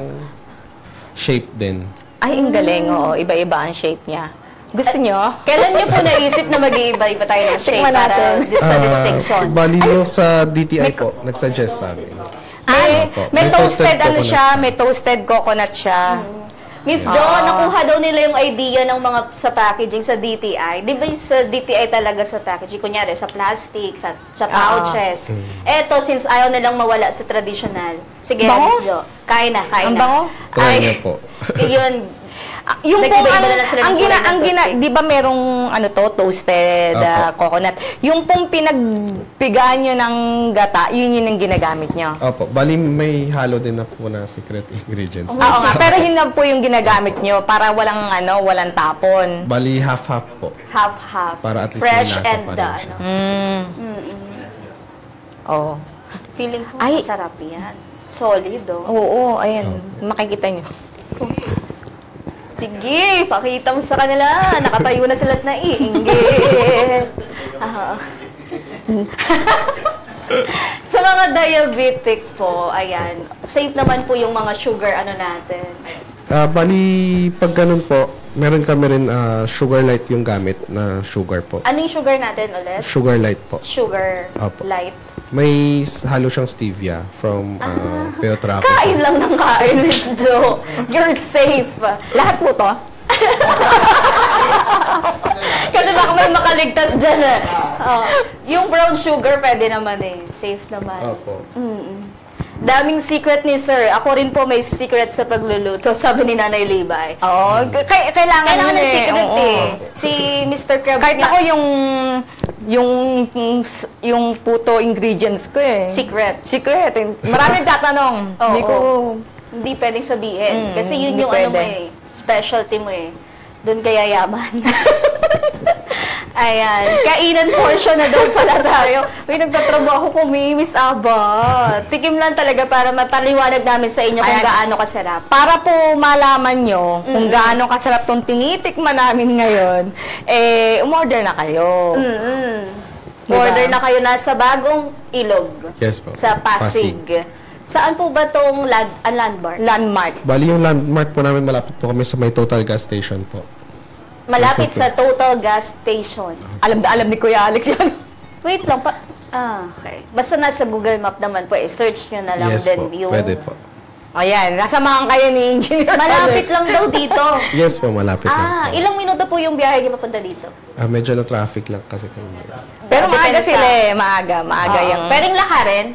shape din. Ay, ang galing, oo. Iba-iba ang shape niya. Gusto nyo? Kailan niyo po naisip na mag-iiba-iba tayo ng shape Tikman para natin. sa distinction? Bali yung sa DTI po, nag-suggest sa amin. Opo. May toasted coconut siya. may toasted coconut siya. Miss Jo, nakuha daw nila yung idea ng mga sa packaging sa DTI. Di ba yung sa DTI talaga sa packaging? Kunyari, sa plastic, sa pouches. Eto, since ayaw nilang mawala sa traditional. Sige, Bango? Miss Jo. Kain na, kain Ang na. bango? Try niyo po. Yun. Yung pong Nag-iba-iba na lang sila ng kulay ng toothpick. di ba merong toasted Opo. coconut. Yung pong pinagpigaan nyo ng gata, yun ang ginagamit nyo. Opo, bali may halo din na po na secret ingredients. Oo nga, pero yun na po yung ginagamit nyo para walang tapon. Bali half-half po. Half-half. Para at least Fresh may lasa and pa rin siya. Oo. Feeling ko Ay. masarap yan. Solid, oh. Oo, ayan. Makikita nyo. Sige, pakita mo sa kanila. Nakatayo na sila't naiinggit. Sa mga diabetic po, ayan, safe naman po yung mga sugar natin. Bali, pag ganun po, meron kami rin sugar light yung gamit na sugar po. Ano yung sugar natin ulit? Sugar light po. Sugar Opo. light. May halo siyang stevia from Peotraco. Kain lang ng kain, Miss Jo. You're safe. Lahat po to? Kasi baka may makaligtas dyan yung brown sugar pwede naman eh. Safe naman. Opo. Daming secret ni Sir. Ako rin po may secret sa pagluluto, sabi ni Nanay Libay. Oo. Kailangan Kailangan yun ng secret Oo. eh. Si Mr. Krabs Kahit ako yung puto ingredients ko eh. secret. Secret. Maraming tatanong. Oo. Hindi ko... Hindi pwedeng sabihin. Kasi yun hindi yung pwede. mo eh. Specialty mo eh. Doon kaya yaman. Ayan. Kainan portion na daw pala tayo. Uy, nagtatrabaho ko, Miss Aba. Tikim lang talaga para mataliwanag namin sa inyo kung Ayan. gaano kasarap. Para po malaman nyo kung gaano kasarap tong tinitikman namin ngayon, umorder na kayo. Order na kayo na sa Bagong Ilog. Yes po. Sa Pasig. Saan po ba tong landmark? Landmark. Bali yung landmark po namin, malapit po kami sa may Total Gas Station po. Malapit sa Total Gas Station. Alam ni Kuya Alex yan. Wait lang pa. Okay. Basta nasa Google Map naman po, search nyo na lang Yes din po, yung... pwede po. Ayan, nasamahan kayo ni Engineer Malapit Alex. lang daw dito. Yes po, malapit lang po. Ilang minuto po yung biyahe niyo papunta dito? Medyo na traffic lang kasi kami. Pero maaga Depende sila sa- eh. Maaga Oo. yung... Pwedeng lakarin?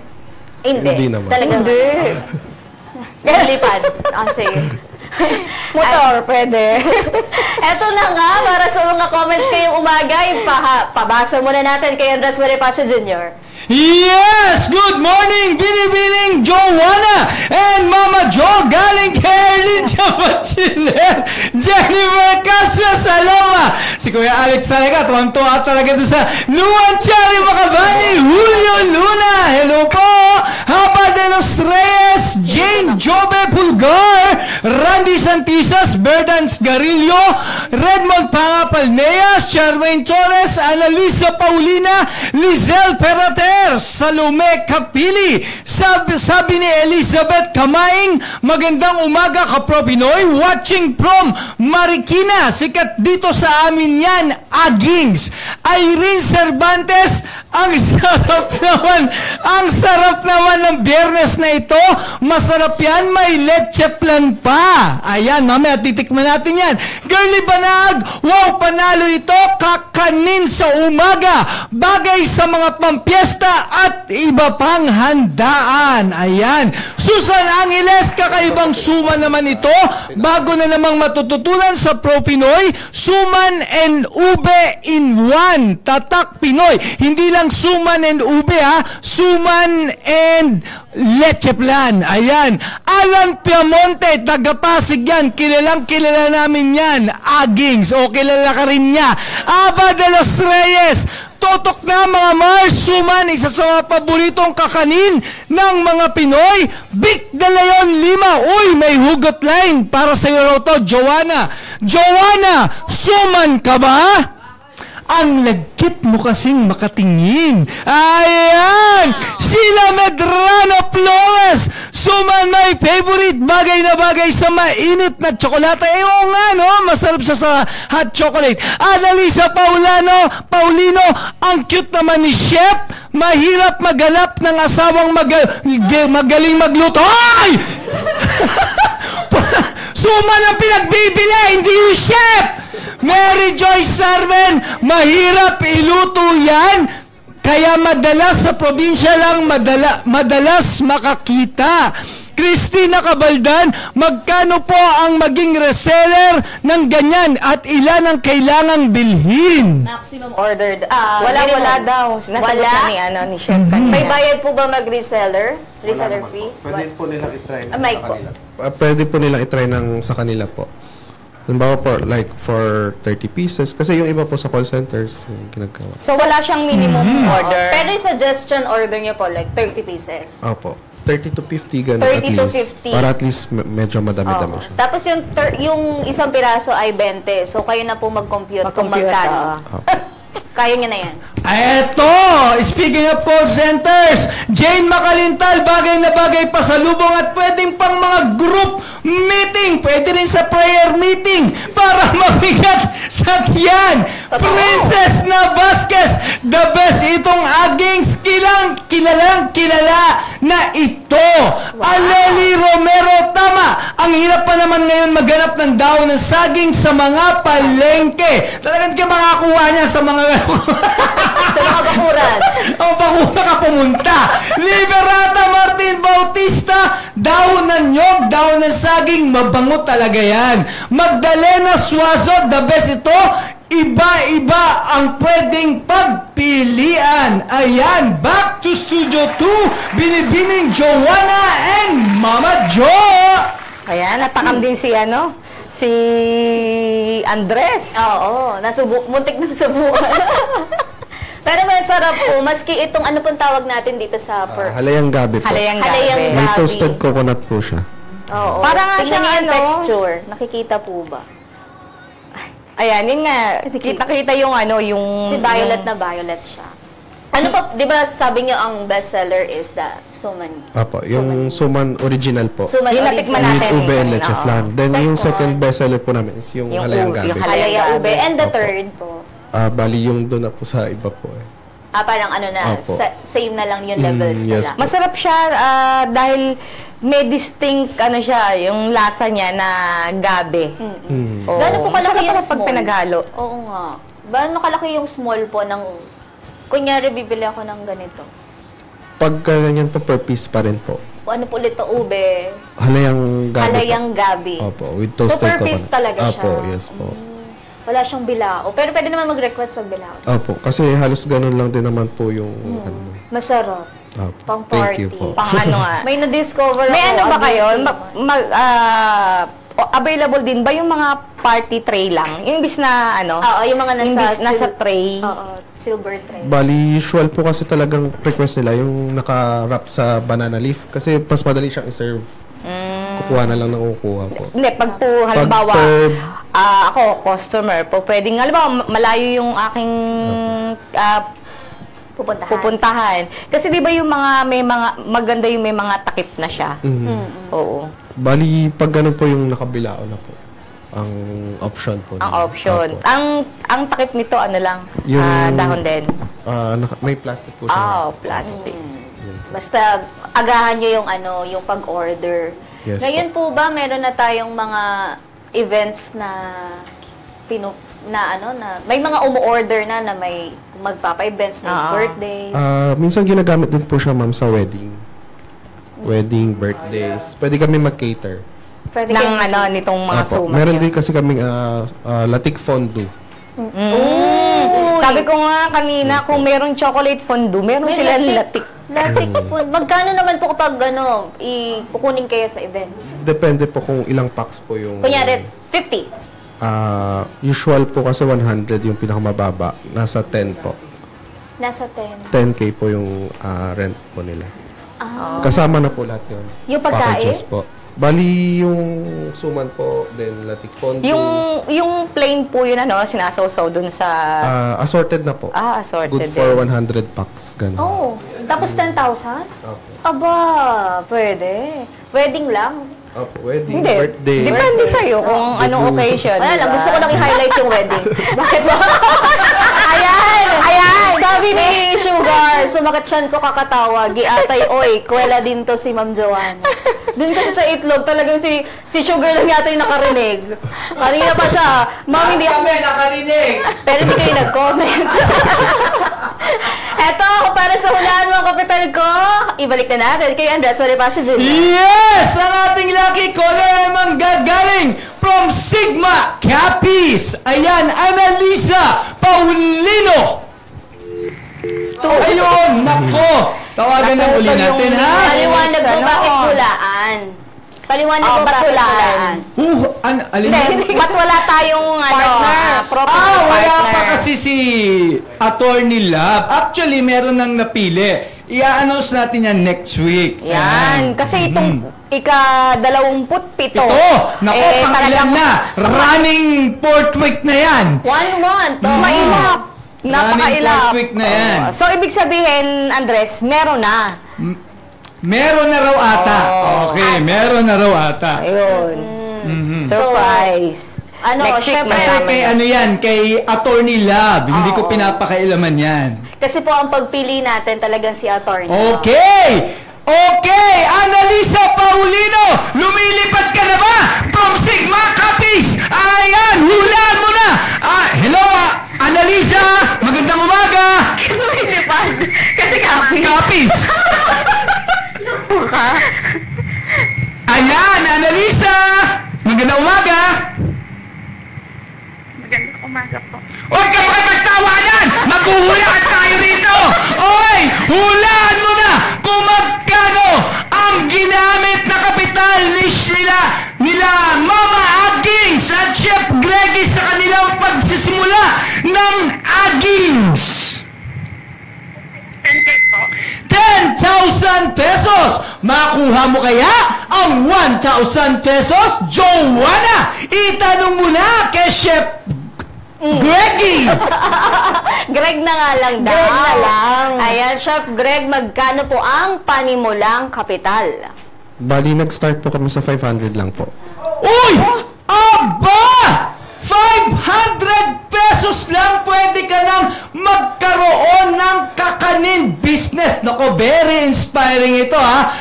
Hindi. Hindi naman. Talagang Hindi. lipad. Sige. Motor, pwede. Eto na nga, para sa mga comments kayong umaga, pabasa muna natin kay Andres Maripacho Jr. Yes! Good morning, Binibining Joanna and Mama Jo galing kay Erlyn Jamachiller, Jennifer Castro Saloma, si Kuya Alex talaga, tuwang-tuwa talaga doon sa Luan Cherry Macabani, Julio Luna, hello po, Haba de los Reyes, Jane Jobe Pulgar, Randy Santisas, Berdans Garillo, Redmond Panga Palmeas, Charmaine Torres, Annalisa Paulina, Lizelle Perater, Salome Kapili, sabi ni Elizabeth Kamaing, magandang umaga kapro Pinoy, watching from Marikina, sikat dito sa amin yan, Agings. Irene Cervantes, ang sarap naman ng Biyernes na ito, masarap yan, may leche plan pa. Ayan, mamaya titikman natin yan. Girly Banag, wow, panalo ito, kakanin sa umaga, bagay sa mga pampiesta pasta at iba pang handaan. Ayan. Susan Angeles, kakaibang suman naman ito. Bago na namang matututunan sa Pro Pinoy, suman and ube in one. Tatak Pinoy. Hindi lang suman and ube ha, suman and leche plan. Ayan. Alan Piamonte, taga Pasig yan. Kilalang kilala namin yan. Agings. O kilala ka rin niya. Aba de los Reyes. Totok na mga Mars, suman, isa sa mga paboritong kakanin ng mga Pinoy. Vic de Leon Lima. Uy, may hugot line para sa iyo raw to, Joanna. Joanna, suman ka ba? Ang lagkit mo kasing makatingin. Ayan! Sheila Medrano Flores. Suman, my favorite. Bagay na bagay sa mainit na tsokolate. Eh, oo nga, no? Masarap siya sa hot chocolate. Annalisa Paulino. Ang cute naman ni Chef. Mahirap maghanap ng asawang magaling magluto. Ay! Suman ang pinagbibili, hindi yung Chef! Mary Joyce Sarmen, mahirap iluto yan, kaya madalas sa probinsya lang madalas makakita. Christina Cabaldan, magkano po ang maging reseller ng ganyan at ilan ang kailangang bilhin? Maximum ordered. Wala daw. Nasagot na ni Chef kanina. May bayad po ba mag-reseller? Reseller fee? Pwede po nilang itry Ah, sa mic po. kanila. Pwede po nilang itry sa kanila po. Halimbawa po, like for 30 pieces. Kasi yung iba po sa call centers, yung ginagawa. So, wala siyang minimum order. Pero yung suggestion order niyo po, like 30 pieces. Opo. 30 to 50 ganun 30 at to least. 50. Para at least medyo madami-dami siya. Tapos yung isang piraso ay 20. So kayo na po mag-compute kung Mag-compute, magkano. Opo. Kaya niyo na yan. Eto! Speaking of call centers, Jane Makalintal, bagay na bagay pa sa lubong at pwedeng pang mga group meeting. Pwede rin sa prayer meeting para mabigat sa tiyan. Totoo. Princess na Vasquez, the best itong agings kilalang kilala na ito. Aleli Romero, tama. Ang hirap pa naman ngayon maghanap ng daon ng saging sa mga palengke. Talagang kayo makakuha niya sa mga Sa mga bakuran. ang bakuna ka pumunta. Liberata Martin Bautista, daon ng nyog, daon ng saging, mabango talaga yan. Magdalena Suazo, the best ito. Iba-iba ang pwedeng pagpilian. Ayan, back to Studio 2, Binibining Joanna and Mama Jo. Ayan, natakam din si si Andres. Oo, muntik na subukan. Pero masarap po, maski itong ano pong tawag natin dito sa Halayang gabi po. Halayang Halayang gabi. May gabi. toasted coconut po siya. Oo. Para nga Tingnan siyang niyo yung ano. texture. Nakikita po ba? Ayan, yun nga. Kita-kita yung yung... Si violet na violet siya. Ano pa, di ba sabi niyo ang bestseller is the suman? Apo, yung suman original po. Suman Yung natikman original. natin. With ube and leche Oo. flan. Then yung Second. second bestseller po namin is yung halayang gabi. yung Halaya ube. And the Opo. third po. Bali yung doon na po sa iba po eh. Parang ano na, Opo. same na lang yung levels yes nila. po. Masarap siya dahil may distinct siya, yung lasa niya na gabi. Oo. Gano'n po kalaki Masarap yung pala pag small? pinaghalo. Oo nga. Gano'n kalaki yung small po ng... Kunyari, bibili ako ng ganito. Pag ganyan po, per piece pa rin po. O ano po ulit to, ube, Halayang gabi halayang gabi. po. Opo, with So, toasted per piece talaga siya. Opo, yes po. Wala siyang bilao. Pero pwede naman mag-request pag bilao. Opo, kasi halos ganun lang din naman po yung ano. Masarap. Opo. Pang Thank you party. po. Pang nga. May na-discover ako. May ano ba kayo? amazing. Available din ba yung mga party tray lang? Yung imbis na Oo, yung mga nasa tray. Oo, silver tray. Bali, usual po kasi talagang request nila yung naka-wrap sa banana leaf kasi mas madali siyang i-serve. Kukuha na lang ng kukuha po. Hindi, pag po, halimbawa, ako, customer, po pwedeng, halimbawa, malayo yung aking Pupuntahan. pupuntahan. Kasi di ba yung may mga, maganda yung may mga takip na siya. Oo. Bali, pag ganun po yung nakabilao na po. Ang option po. Ang nila. option. Opo. Ang takip nito, ano lang, Yung- dahon din. May plastic po siya. Plastic. Basta agahan nyo yung yung pag-order. Yes Ngayon po ba meron na tayong mga events na na may mga umu-order na may magpapa-events, may birthdays. Minsan ginagamit din po siya, ma'am, sa wedding. Wedding, birthdays. Pwede kami mag-cater. Pwede ng kayong- nitong mga Apo. suman. Meron din kasi kaming latik fondue. Uy! Sabi ko nga kanina, kung merong chocolate fondue, meron May silang latik. latik. Latik po. Magkano naman po kapag kukunin kayo sa events? Depende po kung ilang packs po yung... Kunyari, 50. Usual po kasi 100 yung pinakamababa. Nasa 10 po. Nasa 10. 10K po yung rent po nila. Kasama na po lahat yun. Yung pagkain? Packages po. Bali yung suman po, then latik fondue. Yung plain po yun, sinasawsaw dun sa... Assorted na po. assorted Good for 100 packs. Ganun. Oh, tapos 10,000? Opo. Aba, pwede. Wedding lang. Opo, wedding, Hindi. birthday. Depende sa'yo kung anong occasion. Wala lang, diba? gusto ko lang i-highlight yung wedding. Bakit ba? Ayan! Sabi ni Sugar, sumakit siyan ko kakatawa, giatay, oy, kwela din to si Ma'am Joanna. Doon kasi sa itlog, talagang si Sugar lang yata yung nakarinig. Kanina pa siya, Ma'am, hindi ako... nakarinig! Pero hindi kayo nag-comment. Eto, para sa hulaan mo ang kapital ko, ibalik na natin kay Andres Bonifacio Jr. Yes! Ang ating lucky caller ay manggagaling from Sigma Capiz. Ayan, Annalisa Paulino. Ayun, nako. Tawagan lang uli natin, ha? Paliwanag mo bakit hulaan. Paliwanag mo bakit hulaan. Alin Hindi, ba't wala tayong proper wala partner? pa kasi si Attorney Lab. Actually, meron nang napili. I-announce natin yan next week. Yan, kasi itong ika-27. Ito, nako, pang-ilan na. Running 4th week na yan. 1 month. Mailap. Running Napakailap. 4th week na yan. So, ibig sabihin, Andres, meron na. Meron na raw ata. Okay, meron na raw ata. Ayun. Surprise. Next week, syempre, Kasi kay ano yan, kay Attorney Lab. Hindi ko pinapakailaman yan. kasi po ang pagpili natin talagang si attorney. Okay! Okay! Annalisa Paulino! Lumilipad ka na ba? From Sigma Capiz! Ayan! Hulaan mo na! Hello! Annalisa! Magandang umaga! Lumilipad. Kasi kapit. Capiz! Ayan! Annalisa! Magandang umaga! Magandang umaga po. Huwag ka makipagtawanan! Maghuhulaan tayo rito! Oy! Hulaan mo na kung magkano ang ginamit na kapital nila Mama Agings at Chef Greggy sa kanilang pagsisimula ng Agings! 10K po. 10,000 pesos! Makuha mo kaya ang 1,000 pesos? Joanna! Itanong mo na kay Chef Greggy! Greg na nga lang daw. Greg na lang. Ayan, Chef Greg, magkano po ang panimulang kapital? Bali, nag-start po kami sa 500 lang po. Uy! Aba! 500 pesos lang pwede ka nang magkaroon ng kakanin business. Nako, very inspiring ito, ha?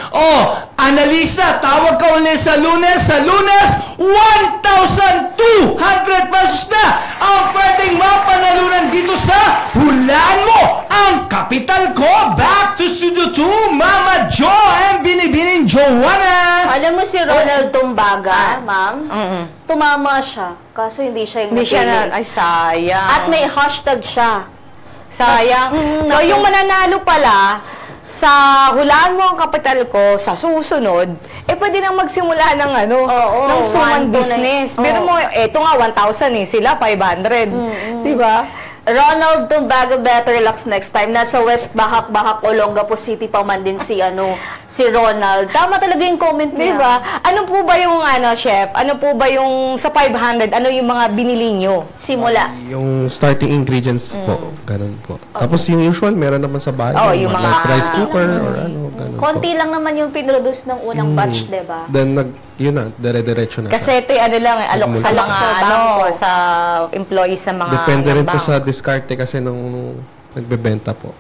Annalisa, tawag ka ulit sa Lunes. Sa Lunes, 1,200 pesos na ang pwedeng mapanalunan dito sa Hulaan Mo ang Kapital Ko. Back to Studio 2, Mama Jo and Binibining Joanna. Alam mo si Ronald Tumbaga, ma'am? Tumama siya. Kaso hindi siya yung Hindi siya napili. Ay, sayang. At may hashtag siya. Sayang. So, yung mananalo pala, sa hulaan mo ang kapital ko, sa susunod, pwede nang magsimula ng ng suman 1,200. business. Pero mo, eto nga, 1,000 sila 500. Diba? Ronald Tumbaga, better lucks next time. Nasa West Bahak, Olongapo City pa man din si Ronald. Tama talaga yung comment niya. Diba? Ano po ba yung, chef? Ano po ba yung, sa 500, ano yung mga binili nyo? Simula. Yung starting ingredients po, ganun po. Tapos yung usual, meron naman sa bahay. Yung mga like rice cooker or ganun Konti po. lang naman yung pinroduce ng unang batch, diba? Then, yun na, dire-diretso na. Kasi ito, alok sa Alok mga, sa bangko. sa employees ng mga Depende rin po bank. sa diskarte kasi nung nagbebenta po.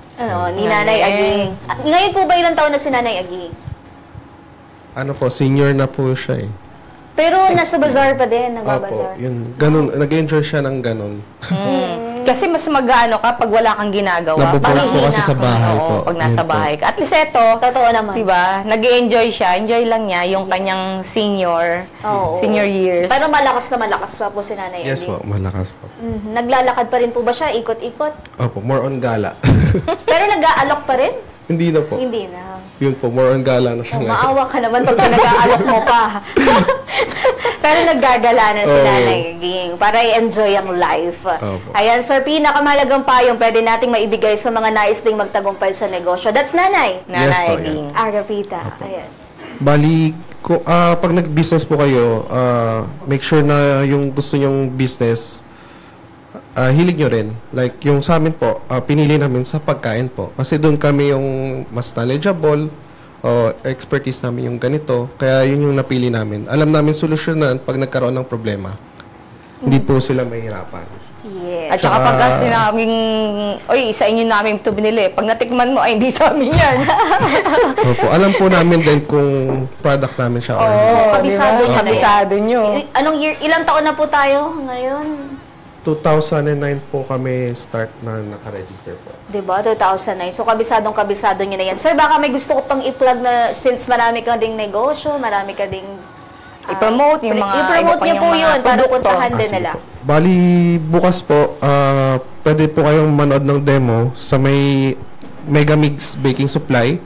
Ni Nanay Aging. Ngayon po ba ilang taon na si Nanay Aging? Ano po, senior na po siya eh. Pero nasa bazaar pa din, Opo, nagbabazar. yun. Ganun, nag-enjoy siya ng ganun. Kasi mas mag-ano ka pag wala kang ginagawa. Nabubuhay po kasi sa bahay Oo, po. pag nasa Yun po. bahay ka. At least eto, Totoo naman. diba, nag-enjoy siya. Enjoy lang niya yung kanyang senior Oo. years. Pero malakas na malakas pa po si Nanay Yes Ellie. po, malakas po. Naglalakad pa rin po ba siya? Ikot-ikot? Opo, more on gala. Pero nag-aalok pa rin? Hindi na po. Hindi na. Yun po, more on gala na siya ngayon. Maawa ka naman pag nag-aalok mo pa. Pero naggagala na si Oo. Nanay Ging para i-enjoy ang life. Opo. Ayan, sir, pinakamahalagang payong pwede nating maibigay sa mga nais ding magtagumpay sa negosyo. That's Nanay. Yes po, Ging. Arapita. Ayan. Bali, pag nag-business po kayo, make sure na yung gusto nyong business, hilig nyo rin. Like, yung sa amin po, pinili namin sa pagkain po. Kasi doon kami yung mas knowledgeable, o expertise namin yung ganito. Kaya yun yung napili namin. Alam namin solusyonan pag nagkaroon ng problema. Hindi po sila mahirapan. Yes. At saka pag sinabing, oy, sa inyo namin ito binili. Pag natikman mo, ay hindi sa amin yan. Opo, alam po namin din kung product namin siya or hindi. Kabisado diba? niya na yan. Kabisado nyo. Anong year? Ilang taon na po tayo ngayon? 2009 po kami start na naka-register po. Diba? 2009. So, kabisado nyo na yan. Sir, baka may gusto ko pang i-plug na since marami ka ding negosyo, marami ka ding I-promote yung mga i-promote iba pa niyo yung po mga yun para produkto. puntahan din Sige nila. po. Bali, bukas po, pwede po kayong manood ng demo sa may Megamix Baking Supply.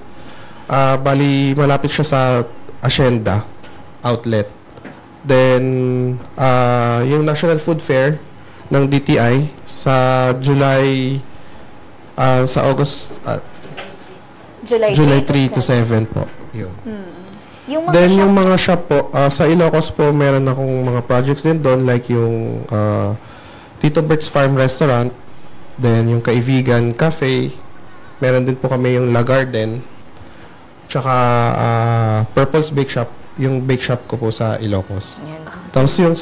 Bali, malapit siya sa Hacienda outlet. Then, yung National Food Fair ng DTI sa July, sa August, July 3 to 7 po. Yun. Yung mga Then yung mga shop po, sa Ilocos po, meron akong mga projects din doon like yung Tito Bert's Farm Restaurant, then yung Kaibigan Cafe, meron din po kami yung La Garden, tsaka Purple's Bake Shop, yung bake shop ko po sa Ilocos. Tapos yung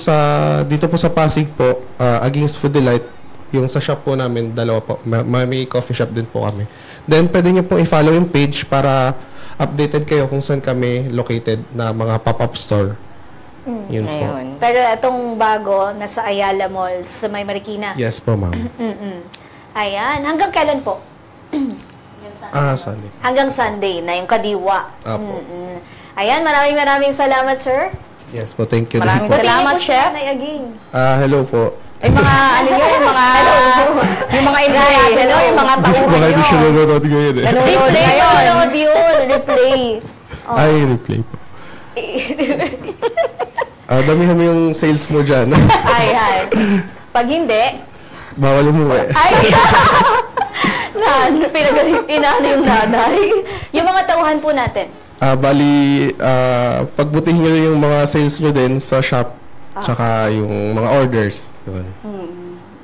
dito po sa Pasig po, Aging's Food Delight, yung sa shop po namin, dalawa po, may coffee shop din po kami. Then pwede nyo po i-follow yung page para updated kayo kung saan kami located na mga pop-up store. Yun po. Ayun. Pero itong bago, nasa Ayala Mall sa May Marikina. Yes po, ma'am. Ayan. Hanggang kailan po? Sunday. Hanggang Sunday na yung Kadiwa. Apo. Ayan. Maraming salamat, sir. Yes po, thank you. Maraming din po. salamat, Pati po si Chef. Nanay Aging. Hello po. Ay, mga, ano yun, yung mga, yung mga Inday, hello, yung mga tauhan Baka hindi siya nyo. nanonood ngayon eh. Nanonood Replay ngayon. po, nanood yun. Replay. Ay, replay po. Damihan mo yung sales mo dyan. Ay. Pag hindi, Bawal umuwi. ay, inaano yung nanay. Yung mga tauhan po natin. Bali, pagbutihin nyo yung mga sales nyo din sa shop, tsaka yung mga orders. Yun.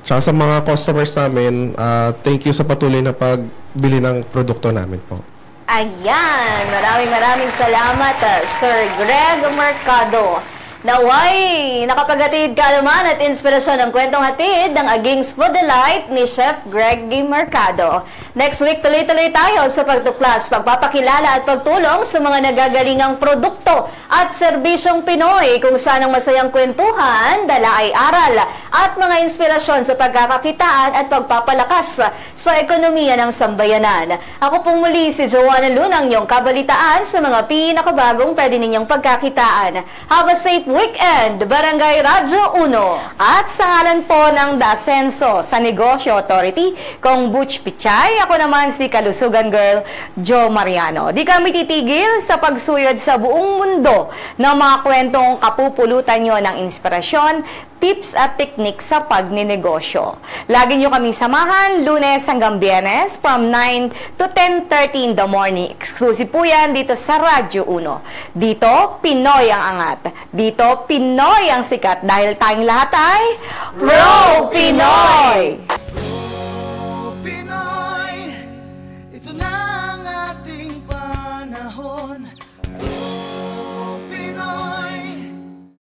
Tsaka sa mga customers namin, thank you sa patuloy na pagbili ng produkto namin po. Ayan, maraming salamat, Sir Greg Mercado. Naway, nakapaghatid ka naman at inspirasyon ng kwentong hatid ng Aging's Food Delight ni Chef Greg Mercado. Next week, tuloy-tuloy tayo sa pagtuklas, pagpapakilala at pagtulong sa mga nagagalingang produkto at serbisyong Pinoy kung saan ang masayang kwentuhan, dala ay aral at mga inspirasyon sa pagkakakitaan at pagpapalakas sa ekonomiya ng sambayanan. Ako pong muli si Joanna Lunang, yung kabalitaan sa mga pinakabagong pwede ninyong pagkakitaan. Have a safe weekend, Barangay Radyo 1. At sa ngalan po ng Dasenso sa Negosyo Authority, kong Butch Pichay, ako naman si Kalusugan Girl, Jo Mariano. Di kami titigil sa pagsuyod sa buong mundo ng mga kwentong kapupulutan nyo ng inspirasyon, tips at teknik sa pagninegosyo. Lagi nyo kaming samahan, Lunes hanggang Biyernes from 9 to 10:30 in the morning. Exclusive po yan dito sa Radyo 1. Dito, Pinoy ang angat. Dito, Pinoy ang sikat dahil tayong lahat ay Pro Pinoy!